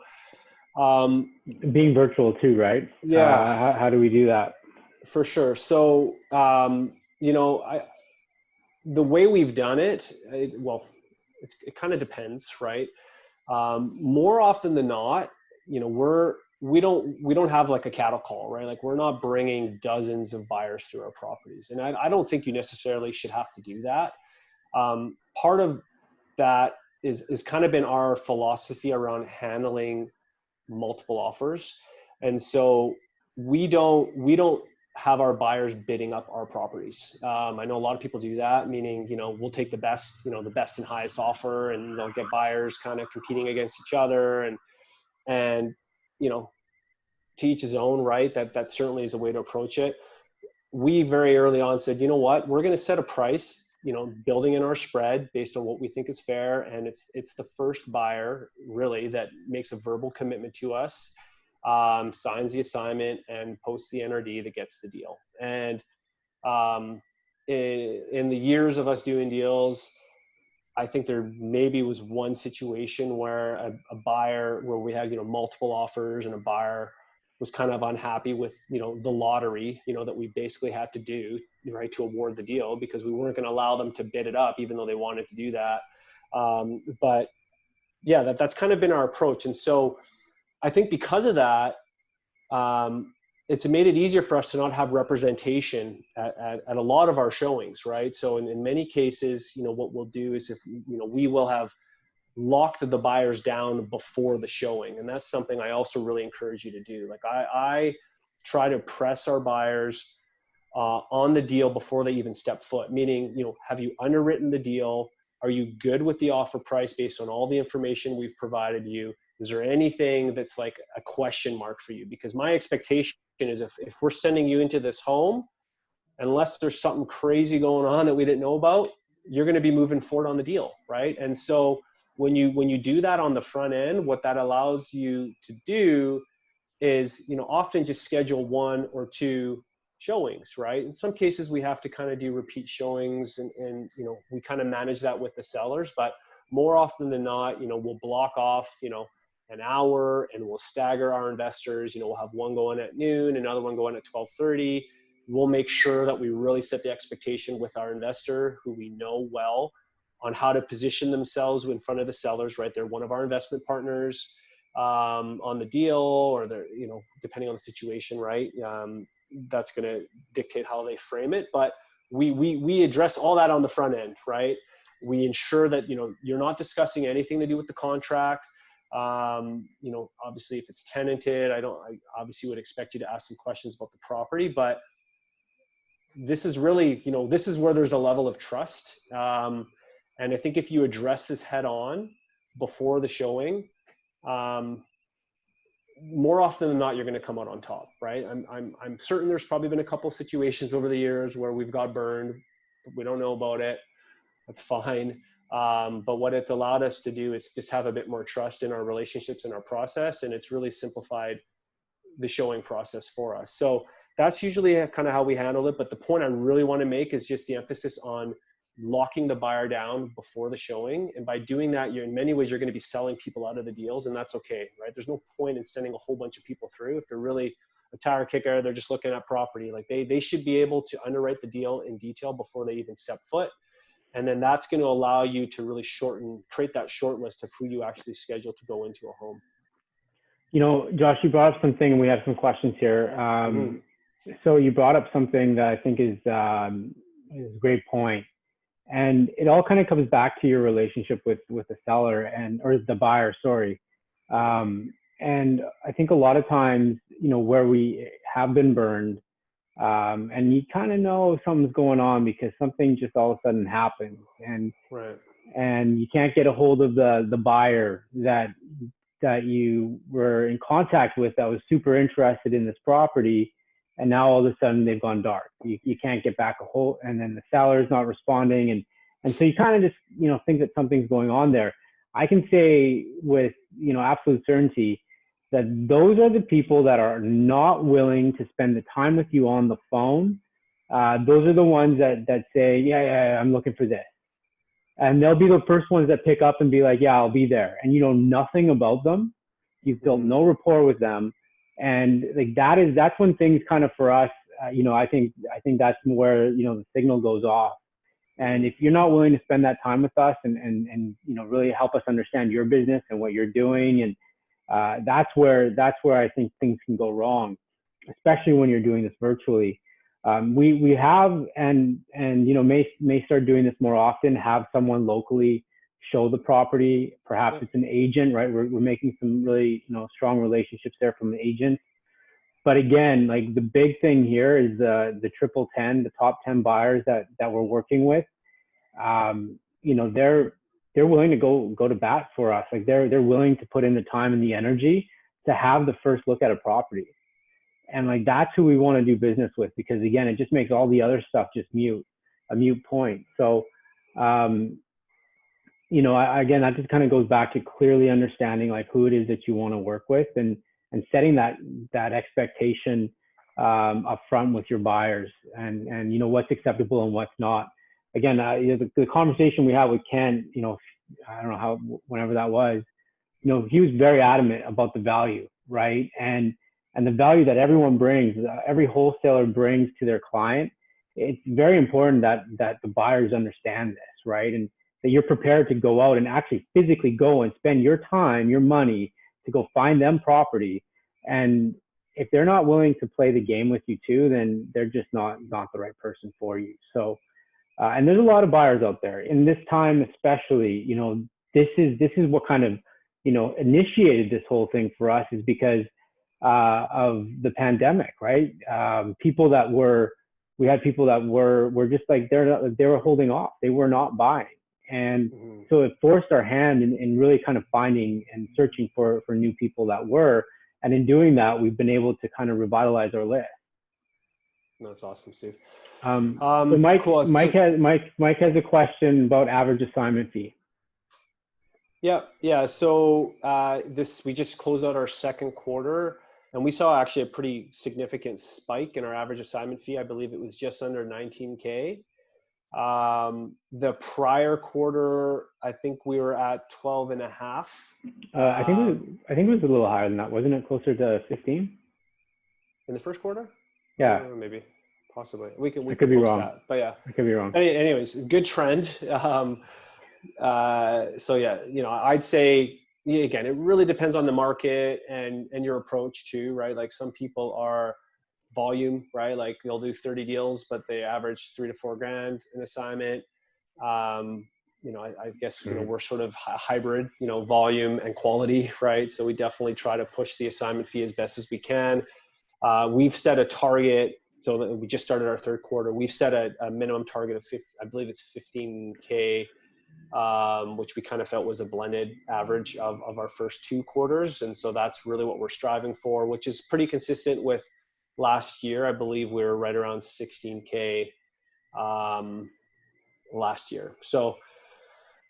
being virtual too, right? Yeah. How do we do that? For sure. So, you know, the way we've done it, it kind of depends, right? More often than not, you know, we don't have like a cattle call, right? Like we're not bringing dozens of buyers through our properties, and I don't think you necessarily should have to do that. Part of that is kind of been our philosophy around handling multiple offers, and so we don't have our buyers bidding up our properties. I know a lot of people do that, meaning, you know, we'll take the best and highest offer, and they'll get buyers kind of competing against each other, and you know, to each his own, right? That certainly is a way to approach it. We very early on said, you know what, we're going to set a price, you know, building in our spread based on what we think is fair, and it's the first buyer really that makes a verbal commitment to us, signs the assignment and posts the NRD that gets the deal. And in the years of us doing deals, I think there maybe was one situation where a buyer, where we had, you know, multiple offers, and a buyer was kind of unhappy with, you know, the lottery, you know, that we basically had to do, right, to award the deal, because we weren't going to allow them to bid it up, even though they wanted to do that. But yeah, that's kind of been our approach. And so I think because of that, it's made it easier for us to not have representation at a lot of our showings, right? So in many cases, you know, what we'll do is, if, you know, we will have locked the buyers down before the showing. And that's something I also really encourage you to do. Like I try to press our buyers on the deal before they even step foot, meaning, you know, have you underwritten the deal? Are you good with the offer price based on all the information we've provided you? Is there anything that's like a question mark for you? Because my expectation is if we're sending you into this home, unless there's something crazy going on that we didn't know about, you're going to be moving forward on the deal, right? And so when you do that on the front end, what that allows you to do is, you know, often just schedule 1 or 2 showings, right? In some cases we have to kind of do repeat showings, and you know, we kind of manage that with the sellers, but more often than not, you know, we'll block off, you know, an hour, and we'll stagger our investors. You know, we'll have one going at noon, another one going at 12:30. We'll make sure that we really set the expectation with our investor, who we know well, on how to position themselves in front of the sellers, right? They're one of our investment partners on the deal, or they're, you know, depending on the situation, right? That's going to dictate how they frame it. But we address all that on the front end, right? We ensure that, you know, you're not discussing anything to do with the contract. You know, obviously if it's tenanted, I obviously would expect you to ask some questions about the property, but this is really, you know, this is where there's a level of trust. And I think if you address this head on before the showing, more often than not, you're going to come out on top, right? I'm certain there's probably been a couple situations over the years where we've got burned, but we don't know about it. That's fine. But what it's allowed us to do is just have a bit more trust in our relationships and our process, and it's really simplified the showing process for us. So that's usually kind of how we handle it. But the point I really want to make is just the emphasis on locking the buyer down before the showing. And by doing that, in many ways, you're going to be selling people out of the deals, and that's okay, right? There's no point in sending a whole bunch of people through if they're really a tire kicker, they're just looking at property. Like they should be able to underwrite the deal in detail before they even step foot. And then that's going to allow you to really create that short list of who you actually schedule to go into a home. You know, Josh, you brought up something, and we have some questions here. So you brought up something that I think is a great point. And it all kind of comes back to your relationship with the seller or the buyer, sorry. And I think a lot of times, you know, where we have been burned, and you kind of know something's going on because something just all of a sudden happens, and right. And you can't get a hold of the buyer that you were in contact with that was super interested in this property, and now all of a sudden they've gone dark. You can't get back a hold, and then the seller's not responding, and so you kind of just, you know, think that something's going on there. I can say with, you know, absolute certainty that those are the people that are not willing to spend the time with you on the phone. Those are the ones that say, yeah, I'm looking for this. And they'll be the first ones that pick up and be like, yeah, I'll be there. And you know nothing about them. You've built no rapport with them. And like that's when things kind of, for us, you know, I think that's where, you know, the signal goes off, And if you're not willing to spend that time with us and you know, really help us understand your business and what you're doing, and that's where I think things can go wrong, especially when you're doing this virtually. We have and you know, may start doing this more often. Have someone locally show the property. Perhaps it's an agent, right? We're making some really, you know, strong relationships there from the agents. But again, like the big thing here is the triple 10, the top 10 buyers that we're working with. You know, they're willing to go to bat for us. Like they're willing to put in the time and the energy to have the first look at a property. And like, that's who we want to do business with, because again, it just makes all the other stuff just a mute point. So, you know, again, that just kind of goes back to clearly understanding like who it is that you want to work with, and setting that expectation up front with your buyers, and you know, what's acceptable and what's not. Again, you know, the conversation we had with Ken, you know, I don't know whenever that was, you know, he was very adamant about the value, right? And the value that everyone brings, every wholesaler brings to their client. It's very important that the buyers understand this, right? And that you're prepared to go out and actually physically go and spend your time, your money to go find them property. And if they're not willing to play the game with you too, then they're just not the right person for you. So, and there's a lot of buyers out there in this time, especially, you know, this is what kind of, you know, initiated this whole thing for us, is because of the pandemic, right? We had people that were just like, they were holding off. They were not buying. And so it forced our hand in really kind of finding and searching for new people that were. And in doing that, we've been able to kind of revitalize our list. That's awesome, Steve. So Mike, cool. Mike has a question about average assignment fee. Yeah. So we just closed out our second quarter, and we saw actually a pretty significant spike in our average assignment fee. I believe it was just under 19K. The prior quarter, I think we were at 12 and a half. I think it was a little higher than that. Wasn't it closer to 15? In the first quarter? Yeah. Maybe, possibly. We could be wrong. That, but yeah. I could be wrong. Anyways, good trend. So yeah, you know, I'd say, again, it really depends on the market and your approach too, right? Like some people are volume, right? Like they'll do 30 deals, but they average $3 to $4 grand an assignment. You know, I guess, you know, we're sort of hybrid, you know, volume and quality, right? So we definitely try to push the assignment fee as best as we can. We've set a target. So that we just started our third quarter. We've set a minimum target of I believe it's 15K, which we kind of felt was a blended average of our first two quarters. And so that's really what we're striving for, which is pretty consistent with last year. I believe we were right around 16K last year. So,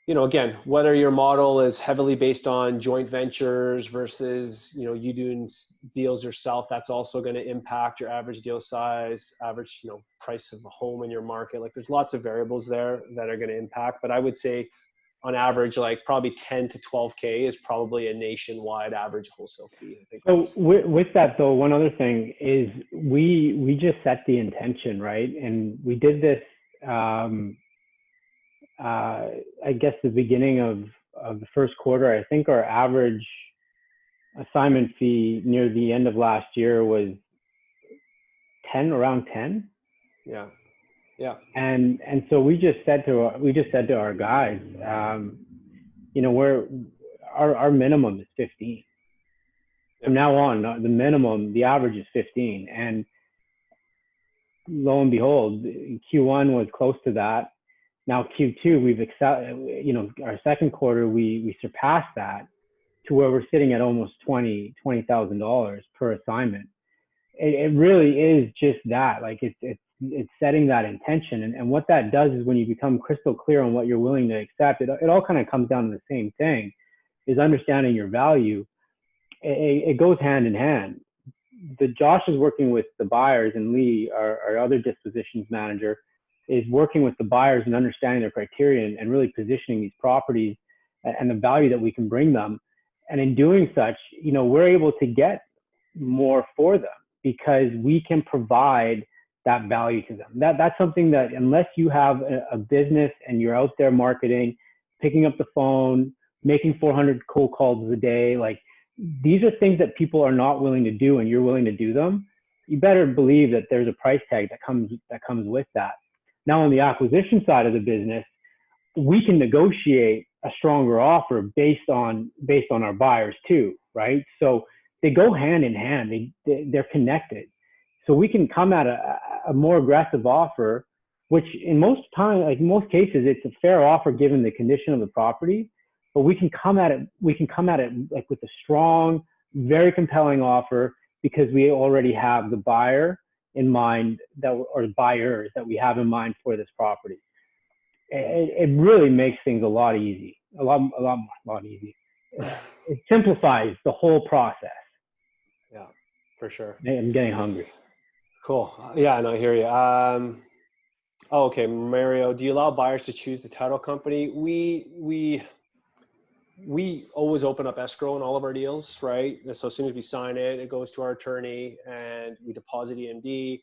you know, again, whether your model is heavily based on joint ventures versus, you know, you doing deals yourself, that's also going to impact your average deal size, average, you know, price of a home in your market. Like there's lots of variables there that are going to impact, but I would say on average, like probably 10 to 12K is probably a nationwide average wholesale fee. I think so with that though, one other thing is we just set the intention, right? And we did this, I guess the beginning of the first quarter. I think our average assignment fee near the end of last year was around 10. Yeah. And so we just said to our guys, you know, our minimum is 15. From now on, the minimum, the average is 15. And lo and behold, Q1 was close to that. Now Q2, we've you know, our second quarter, we surpassed that to where we're sitting at almost $20,000 per assignment. It really is just that, like it's setting that intention. And what that does is when you become crystal clear on what you're willing to accept, it all kind of comes down to the same thing, is understanding your value. It goes hand in hand. Josh is working with the buyers, and Lee, our other dispositions manager, is working with the buyers and understanding their criteria and really positioning these properties and the value that we can bring them. And in doing such, you know, we're able to get more for them because we can provide that value to them. That's something that unless you have a business and you're out there marketing, picking up the phone, making 400 cold calls a day, like these are things that people are not willing to do and you're willing to do them, you better believe that there's a price tag that comes with that. Now on the acquisition side of the business, we can negotiate a stronger offer based on our buyers too, right? So they go hand in hand. They're connected. So we can come at a more aggressive offer, which in most cases, it's a fair offer given the condition of the property. But we can come at it like with a strong, very compelling offer because we already have the buyer in mind or buyers that we have in mind for this property. It really makes things a lot easier. It simplifies the whole process. Yeah, for sure. I'm getting hungry. Cool. Yeah, no, I hear you. Okay, Mario, do you allow buyers to choose the title company? We always open up escrow in all of our deals, right? And so as soon as we sign it, it goes to our attorney and we deposit EMD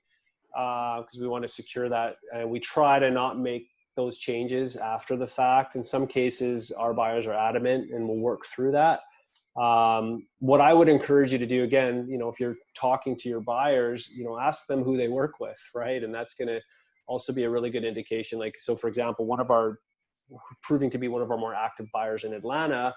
because we want to secure that. And we try to not make those changes after the fact. In some cases, our buyers are adamant and we'll work through that. What I would encourage you to do, again, if you're talking to your buyers, ask them who they work with, right? And that's going to also be a really good indication. Like, so for example, proving to be one of our more active buyers in Atlanta,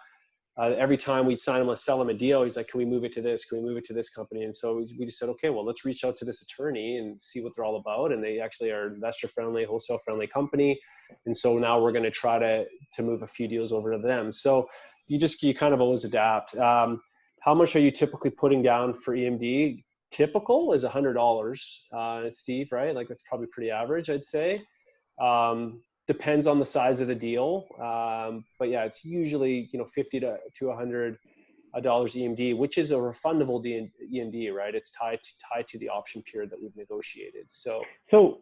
every time we sell him a deal, he's like, can we move it to this? Can we move it to this company? And so we just said, okay, well, let's reach out to this attorney and see what they're all about. And they actually are investor friendly, wholesale friendly company. And so now we're going to try to move a few deals over to them. So you kind of always adapt. How much are you typically putting down for EMD? Typical is $100, Steve, right? Like that's probably pretty average, I'd say. Depends on the size of the deal. But yeah, it's usually, $50 to $100 EMD, which is a refundable EMD, right? It's tied to the option period that we've negotiated. So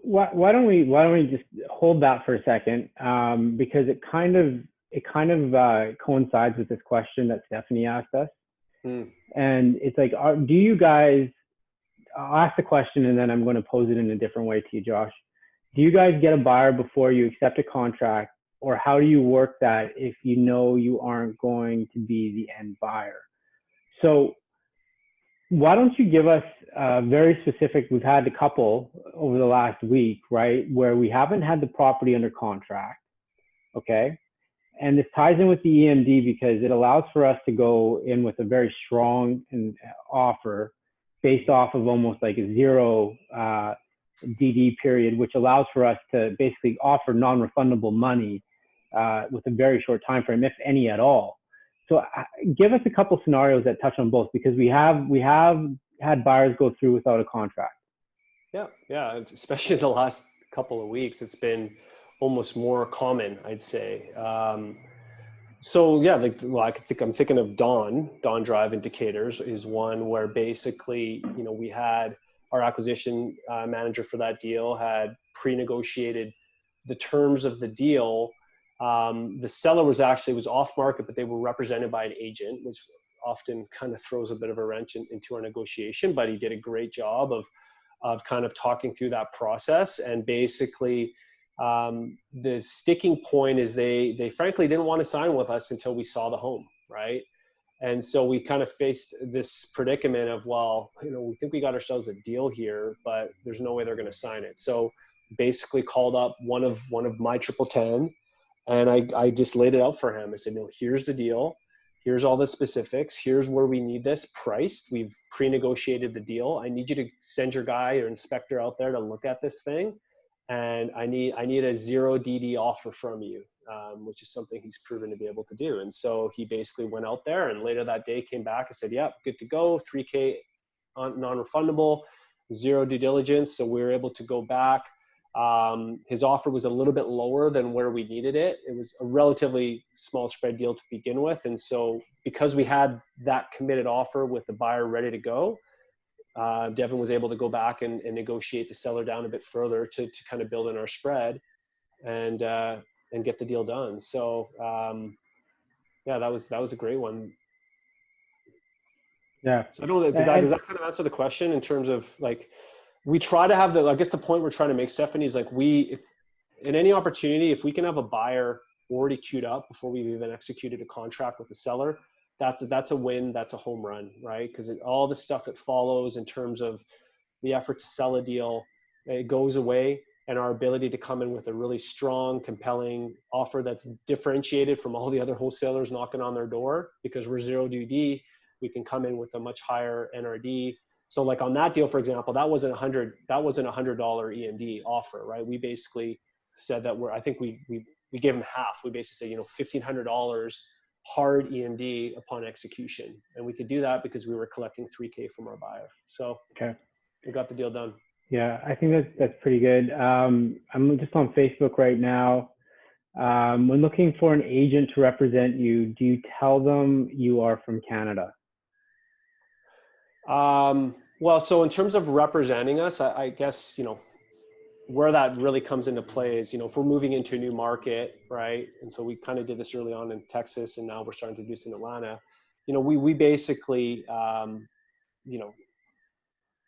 why don't we just hold that for a second? Because it kind of coincides with this question that Stephanie asked us. And it's like, do you guys, I'll ask the question and then I'm going to pose it in a different way to you, Josh. Do you guys get a buyer before you accept a contract, or how do you work that if you know you aren't going to be the end buyer? So why don't you give us very specific, we've had a couple over the last week, right, where we haven't had the property under contract, okay? And this ties in with the EMD because it allows for us to go in with a very strong offer based off of almost like a zero DD period, which allows for us to basically offer non-refundable money with a very short time frame, if any at all. So give us a couple scenarios that touch on both, because we have had buyers go through without a contract. Yeah, especially the last couple of weeks, it's been almost more common, I'd say. So yeah, I'm thinking of Dawn Drive Indicators is one where basically, we had our acquisition manager for that deal had pre-negotiated the terms of the deal. The seller was off market, but they were represented by an agent, which often kind of throws a bit of a wrench into our negotiation, but he did a great job of kind of talking through that process. And basically the sticking point is they frankly didn't want to sign with us until we saw the home, right? And so we kind of faced this predicament of, well, we think we got ourselves a deal here, but there's no way they're going to sign it. So basically called up one of my 1010, and I just laid it out for him. I said, no, here's the deal. Here's all the specifics. Here's where we need this priced. We've pre-negotiated the deal. I need you to send your guy or inspector out there to look at this thing. And I need a zero DD offer from you, which is something he's proven to be able to do. And so he basically went out there and later that day came back and said, yep, good to go, $3K non-refundable, zero due diligence. So we were able to go back. His offer was a little bit lower than where we needed it. It was a relatively small spread deal to begin with. And so because we had that committed offer with the buyer ready to go, Devin was able to go back and negotiate the seller down a bit further to kind of build in our spread and get the deal done. So yeah, that was a great one. Yeah. So I don't know, does that kind of answer the question in terms of like, we try to have I guess the point we're trying to make, Stephanie, is like if in any opportunity, if we can have a buyer already queued up before we've even executed a contract with the seller, that's a win, that's a home run, right? Because all the stuff that follows in terms of the effort to sell a deal, it goes away, and our ability to come in with a really strong, compelling offer that's differentiated from all the other wholesalers knocking on their door, because we're zero DD, we can come in with a much higher NRD. So like on that deal, for example, that wasn't $100 EMD offer, right? We basically said that I think we gave them half. We basically said, $1,500 hard EMD upon execution. And we could do that because we were collecting $3K from our buyer. So Okay. we got the deal done. Yeah, I think that's pretty good. I'm just on Facebook right now. When looking for an agent to represent you, do you tell them you are from Canada? Well, so in terms of representing us, I guess, where that really comes into play is, if we're moving into a new market, right? And so we kind of did this early on in Texas, and now we're starting to do this in Atlanta. We basically,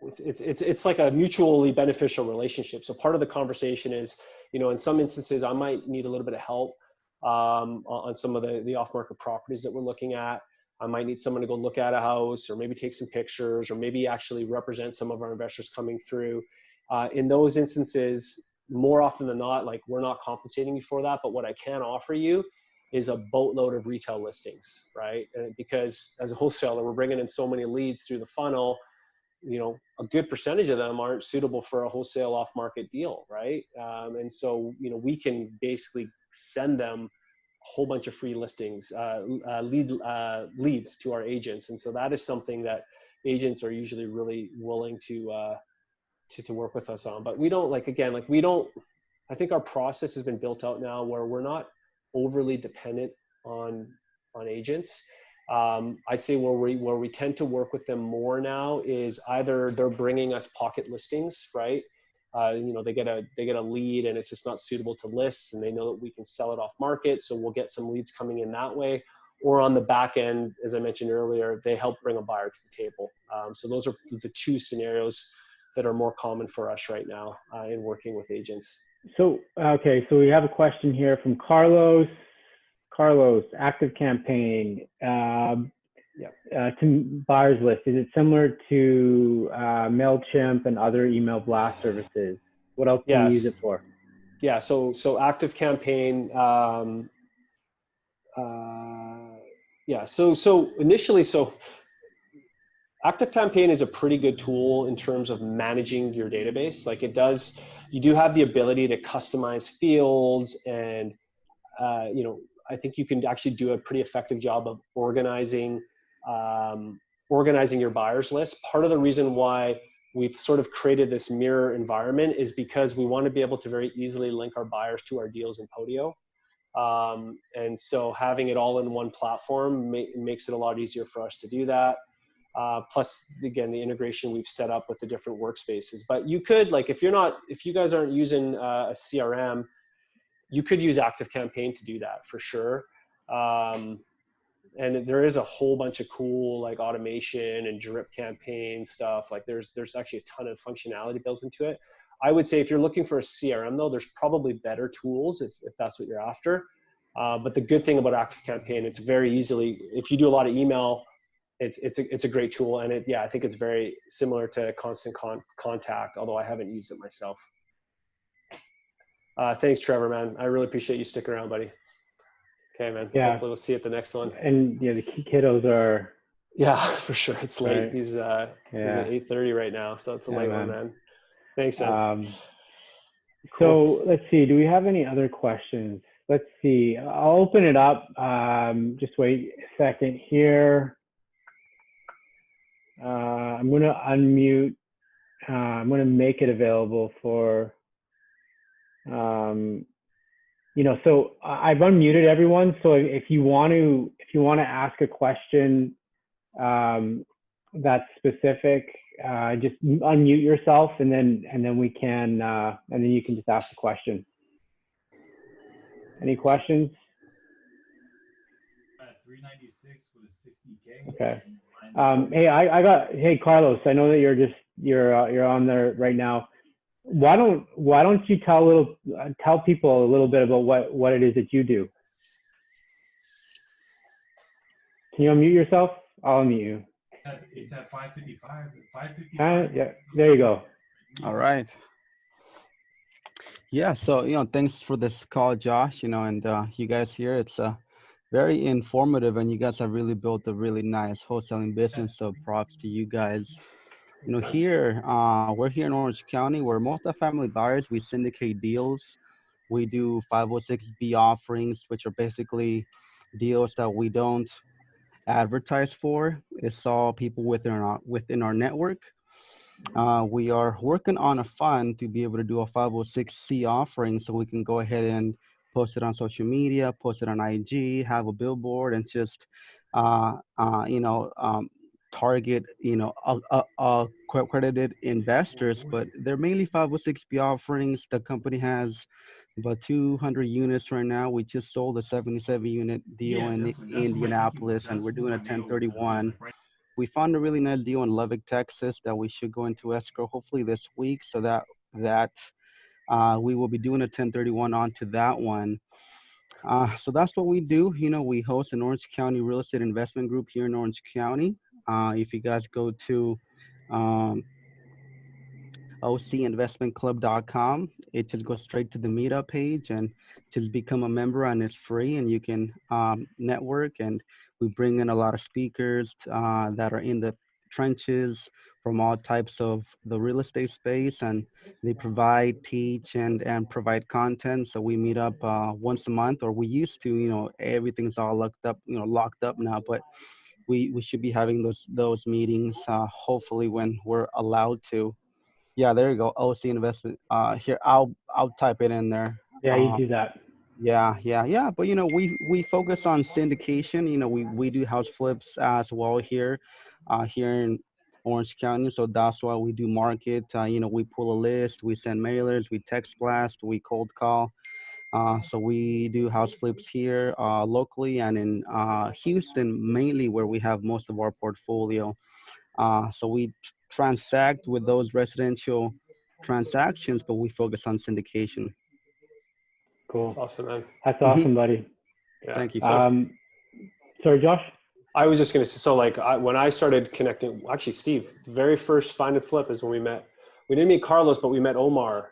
it's like a mutually beneficial relationship. So part of the conversation is, in some instances, I might need a little bit of help on some of the off-market properties that we're looking at. I might need someone to go look at a house, or maybe take some pictures, or maybe actually represent some of our investors coming through. In those instances, more often than not, like, we're not compensating you for that, but what I can offer you is a boatload of retail listings, right? Because as a wholesaler, we're bringing in so many leads through the funnel, a good percentage of them aren't suitable for a wholesale off-market deal, right? And so, we can basically send them a whole bunch of free listings, leads to our agents. And so that is something that agents are usually really willing to work with us on. But we don't, I think our process has been built out now where we're not overly dependent on agents. I'd say where we tend to work with them more now is either they're bringing us pocket listings, right? They get a lead and it's just not suitable to list, and they know that we can sell it off market, so we'll get some leads coming in that way. Or on the back end, as I mentioned earlier, they help bring a buyer to the table. So those are the two scenarios that are more common for us right now in working with agents. So, okay, so we have a question here from Carlos. Carlos, active campaign to buyers list. Is it similar to MailChimp and other email blast services? What else do you use it for? Yeah, so active campaign, so initially, active campaign is a pretty good tool in terms of managing your database. Like, you do have the ability to customize fields, and I think you can actually do a pretty effective job of organizing your buyers list. Part of the reason why we've sort of created this mirror environment is because we want to be able to very easily link our buyers to our deals in Podio. And so having it all in one platform makes it a lot easier for us to do that. Plus, again, the integration we've set up with the different workspaces. But you could, if you guys aren't using a CRM, you could use Active Campaign to do that for sure. And there is a whole bunch of cool automation and drip campaign stuff. There's actually a ton of functionality built into it. I would say if you're looking for a CRM though, there's probably better tools if that's what you're after. But the good thing about Active Campaign, it's very easily, if you do a lot of email, it's a great tool. And I think it's very similar to Constant Contact, although I haven't used it myself. Thanks, Trevor, man. I really appreciate you sticking around, buddy. Okay, man. Yeah. Hopefully we'll see you at the next one. And the kiddos are. Yeah, for sure. It's late. Right. He's at 8:30 right now, so it's a late one, man. Thanks, man. Cool. So let's see. Do we have any other questions? Let's see. I'll open it up. Just wait a second here. I'm going to unmute. I'm going to make it available for. So I've unmuted everyone. So if you want to ask a question that's specific, just unmute yourself, and then we can and then you can just ask the question. Any questions? 396 with a 60K. Okay. Hey Carlos, I know that you're on there right now. Why don't you tell people a little bit about what it is that you do? Can you unmute yourself? I'll unmute you. It's at 555. 555. Yeah, there you go. All right. Yeah, so thanks for this call, Josh. And you guys here, it's very informative, and you guys have really built a really nice wholesaling business. So props to you guys. Here, we're here in Orange County. We're multifamily buyers. We syndicate deals. We do 506B offerings, which are basically deals that we don't advertise for. It's all people within our network. We are working on a fund to be able to do a 506C offering, so we can go ahead and post it on social media, post it on IG, have a billboard, and just target accredited investors. But they're mainly 506B offerings. The company has about 200 units right now. We just sold a 77-unit deal in Indianapolis, and we're doing a 1031. We found a really nice deal in Lubbock, Texas, that we should go into escrow hopefully this week, so that we will be doing a 1031 onto that one. So that's what we do. We host an Orange County real estate investment group here in Orange County. If you guys go to ocinvestmentclub.com, it just goes straight to the Meetup page, and just become a member, and it's free, and you can network. And we bring in a lot of speakers that are in the trenches from all types of the real estate space, and they teach and provide content. So we meet up once a month, or we used to. Everything's all locked up now, but we should be having those meetings hopefully when we're allowed to. Yeah, there you go. OC investment. Here, I'll type it in there. Yeah, you do that. Yeah. But we focus on syndication. We do house flips as well here in Orange County. So that's why we do market. We pull a list, we send mailers, we text blast, we cold call. So we do house flips here locally, and in Houston mainly, where we have most of our portfolio. So we transact with those residential transactions, but we focus on syndication. Cool. That's awesome, man. That's awesome, buddy. Yeah. Thank you. Sorry, Josh? I was just going to say, so when I started connecting, actually, Steve, the very first find and flip is when we met. We didn't meet Carlos, but we met Omar.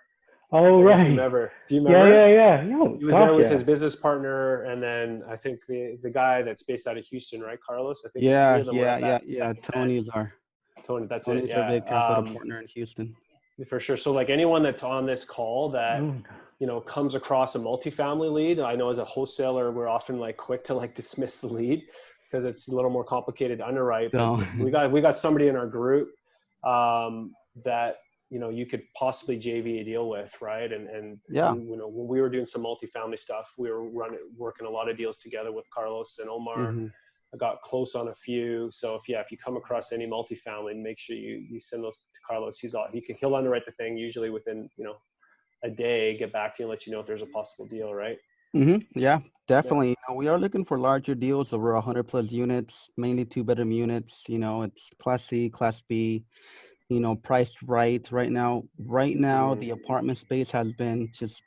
Oh, right. Do you remember? Yeah. He was there with his business partner, and then I think the guy that's based out of Houston, right, Carlos? I think Yeah. Tony's That's Tony's it. our big capital partner in Houston. For sure. So anyone that's on this call that comes across a multifamily lead, I know as a wholesaler we're often quick to dismiss the lead because it's a little more complicated to underwrite. But we got somebody in our group that you could possibly JV a deal with, right? And when we were doing some multifamily stuff, we were working a lot of deals together with Carlos and Omar. Mm-hmm. I got close on a few. So if you come across any multifamily, make sure you send those to Carlos. He'll underwrite the thing usually within a day, get back to you and let you know if there's a possible deal, right? Mm-hmm. Yeah, definitely. We are looking for larger deals over 100 plus units, mainly 2-bedroom units. It's Class C, Class B. Priced right now. The apartment space has been just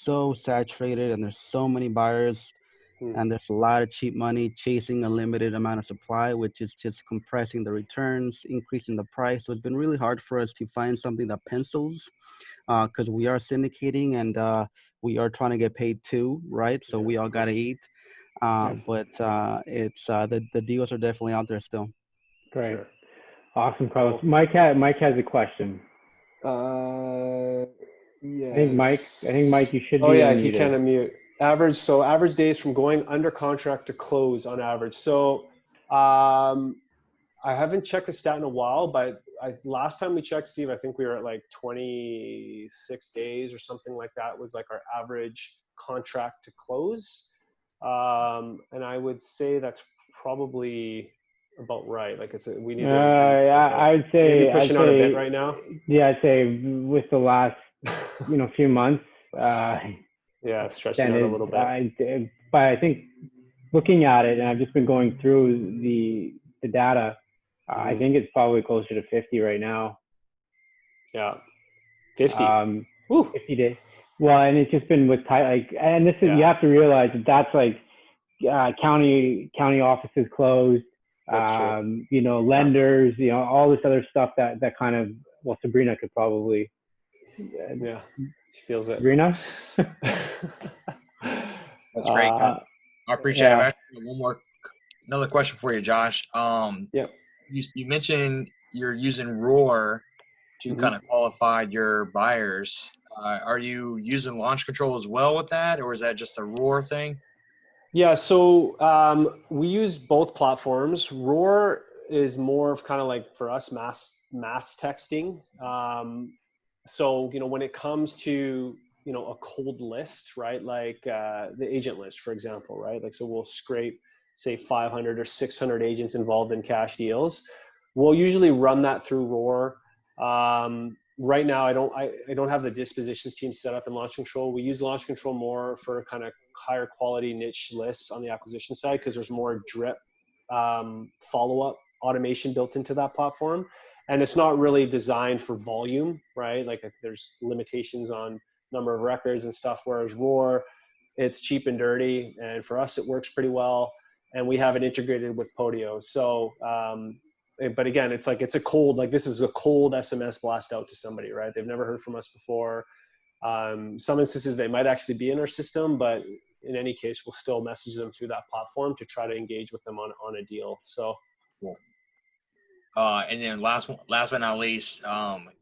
so saturated, and there's so many buyers, and there's a lot of cheap money chasing a limited amount of supply, which is just compressing the returns, increasing the price. So it's been really hard for us to find something that pencils, because we are syndicating, and we are trying to get paid too, right? So we all got to eat. But it's the deals are definitely out there still. Great. Sure. Awesome, Carlos. Mike has a question. Yes. I think Mike, you should be. Oh yeah, unmuted. he can unmute. Average days from going under contract to close on average. So I haven't checked the stat in a while, but last time we checked, Steve, I think we were at 26 days or something like that was our average contract to close. And I would say that's probably about right. We need to. I'd say maybe pushing out a bit right now. Yeah, I'd say with the last few months. Yeah, stretching out a little bit. But I think looking at it, and I've just been going through the data. I think it's probably closer to 50 right now. Yeah. 50. 50 days. Well, and it's just been with and this is, you have to realize that that's like county offices closed. That's true. You know, lenders, you know, all this other stuff that kind of, well, Sabrina could probably. Yeah, she feels it. Sabrina? That's great. I appreciate it. I have actually another question for you, Josh. You mentioned you're using Roar to kind of qualify your buyers. Are you using launch control as well with that, or is that just a Roar thing? Yeah, so we use both platforms. Roar is more of kind of like for us mass texting. So, you know, when it comes to, you know, a cold list, right? Like the agent list, for example, right? Like, so we'll scrape, say 500 or 600 agents involved in cash deals. We'll usually run that through Roar. Right now, I don't have the dispositions team set up in launch control. We use launch control more for kind of higher quality niche lists on the acquisition side, because there's more drip follow-up automation built into that platform. And it's not really designed for volume, right? Like there's limitations on number of records and stuff, whereas Roar, it's cheap and dirty. And for us, it works pretty well. And we have it integrated with Podio. So, but again, it's like, this is a cold SMS blast out to somebody, right? They've never heard from us before. Some instances they might actually be in our system, but in any case, we'll still message them through that platform to try to engage with them on a deal. So. Cool. And then last but not least,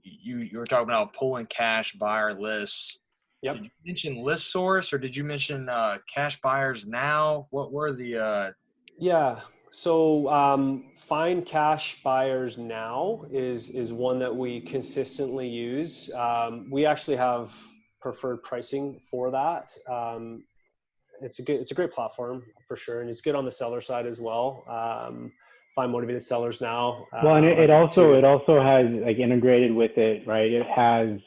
you were talking about pulling cash buyer lists. Yep. Did you mention list source, or did you mention cash buyers now? What were the? Yeah. So find cash buyers now is one that we consistently use. We actually have preferred pricing for that. It's a great platform for sure, and it's good on the seller side as well. Find motivated sellers now. Well, and it also has like integrated with it, right? It has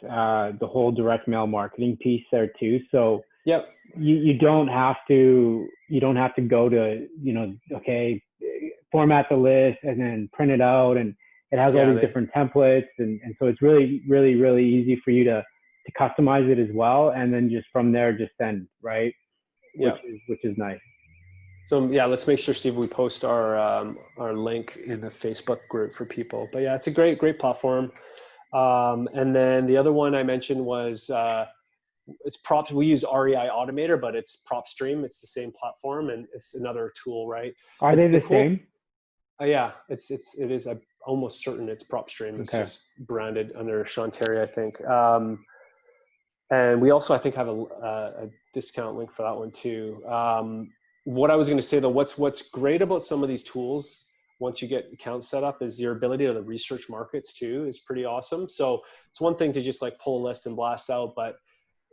the whole direct mail marketing piece there too. So yep. You don't have to go to, you know, okay, format the list and then print it out, and it has all these different templates, and so it's really easy for you to customize it as well, and then just from there just send, right? Which is nice. So yeah, let's make sure, Steve, we post our link in the Facebook group for people. But yeah, it's a great platform. And then the other one I mentioned was it's props. We use REI Automator, but it's PropStream. It's the same platform, and it's another tool, right? Are they the same? Yeah, it is. I'm almost certain it's PropStream. It's just branded under Sean Terry, I think. And we also, I think, have a discount link for that one too. What I was going to say though, what's great about some of these tools once you get accounts set up is your ability to research markets too is pretty awesome. So it's one thing to just like pull a list and blast out, but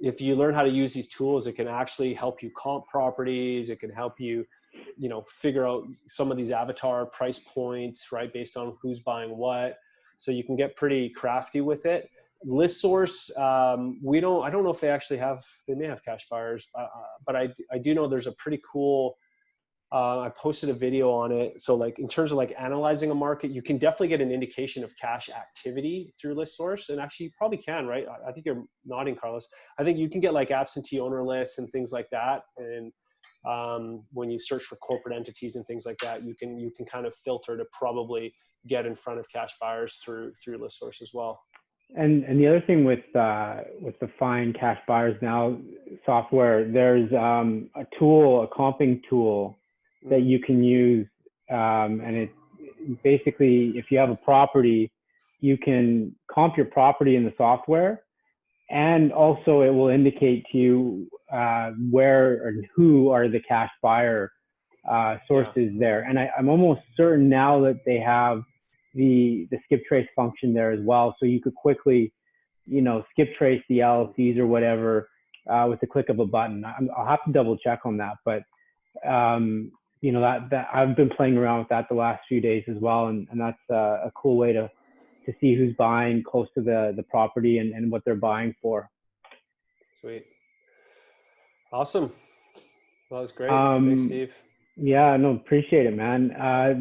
if you learn how to use these tools, it can actually help you comp properties. It can help you, you know, figure out some of these avatar price points, right, based on who's buying what. So you can get pretty crafty with it. List source, I don't know if they may have cash buyers, but I do know there's a pretty cool, I posted a video on it. So like in terms of like analyzing a market, you can definitely get an indication of cash activity through list source. And actually you probably can, right? I think you're nodding, Carlos. I think you can get like absentee owner lists and things like that. And when you search for corporate entities and things like that, you can kind of filter to probably get in front of cash buyers through list source as well. And the other thing with the Find Cash Buyers Now software, there's a comping tool that you can use, and it basically, if you have a property, you can comp your property in the software, and also it will indicate to you where or who are the cash buyer sources there. And I'm almost certain now that they have the skip trace function there as well, so you could quickly, you know, skip trace the LLCs or whatever with the click of a button. I'll have to double check on that, but you know, that I've been playing around with that the last few days as well, and that's a cool way to see who's buying close to the property and what they're buying for. Sweet. Awesome. Well, that was great. Thanks, Steve. Yeah, no, appreciate it, man.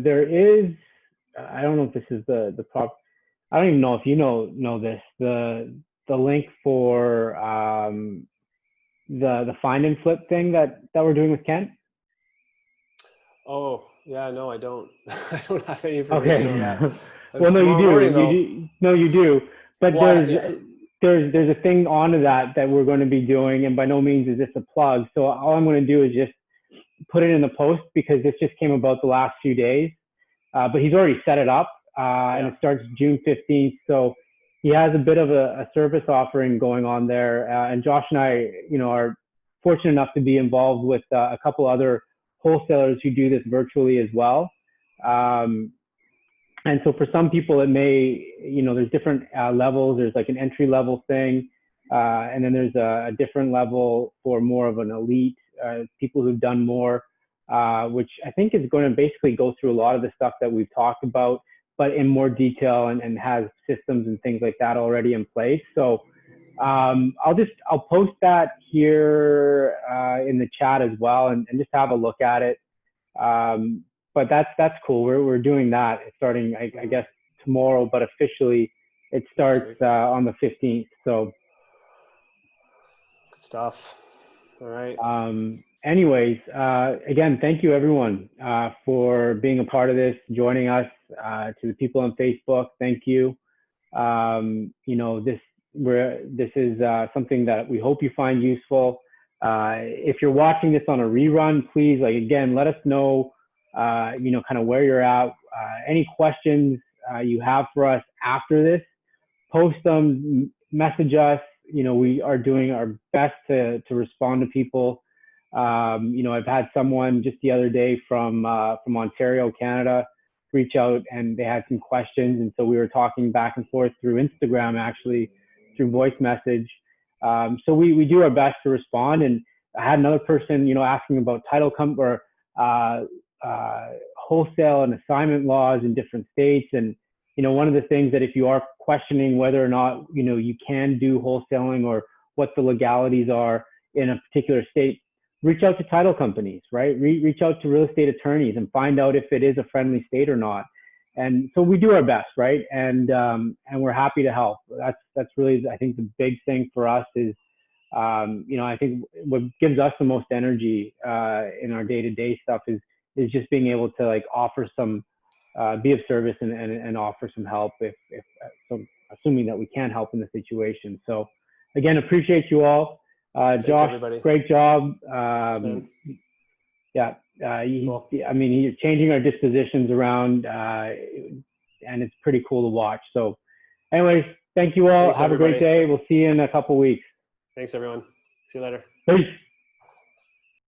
There is, I don't know if this is the prop. I don't even know if you know this. The link for the find and flip thing that we're doing with Kent. Oh, yeah, no, I don't. I don't have any information on that. Okay. That's Well, no, you tomorrow do. morning, though. You do. No, you do. But Well, yeah. there's a thing onto that we're going to be doing, and by no means is this a plug. So all I'm going to do is just put it in the post because this just came about the last few days. But he's already set it up, and it starts June 15th. So he has a bit of a service offering going on there. And Josh and I, are fortunate enough to be involved with a couple other wholesalers who do this virtually as well. And so for some people, it may, there's different levels. There's like an entry level thing. And then there's a different level for more of an elite, people who've done more, which I think is going to basically go through a lot of the stuff that we've talked about, but in more detail and has systems and things like that already in place. So I'll post that here in the chat as well and just have a look at it. But that's cool. We're doing that. It's starting, I guess, tomorrow, but officially it starts on the 15th. So Good stuff. All right. Anyways, again, thank you everyone for being a part of this, joining us. To the people on Facebook, thank you. This is something that we hope you find useful. If you're watching this on a rerun, please, again, let us know, kind of where you're at. Any questions you have for us after this, post them, message us. We are doing our best to respond to people. I've had someone just the other day from Ontario, Canada, reach out and they had some questions. And so we were talking back and forth through Instagram, actually through voice message. So we do our best to respond. And I had another person, asking about title or wholesale and assignment laws in different states. And, one of the things that if you are questioning whether or not, you can do wholesaling or what the legalities are in a particular state, reach out to title companies, right? Reach out to real estate attorneys and find out if it is a friendly state or not. And so we do our best, right? And we're happy to help. That's really, I think, the big thing for us is, I think what gives us the most energy in our day-to-day stuff is just being able to offer some, be of service and offer some help if assuming that we can help in the situation. So again, appreciate you all. Josh, everybody. Great job. Yeah, Cool. you're changing our dispositions around, and it's pretty cool to watch. So anyways, thank you all. Thanks, Have everybody. a great day. We'll see you in a couple weeks. Thanks, everyone. See you later. Peace.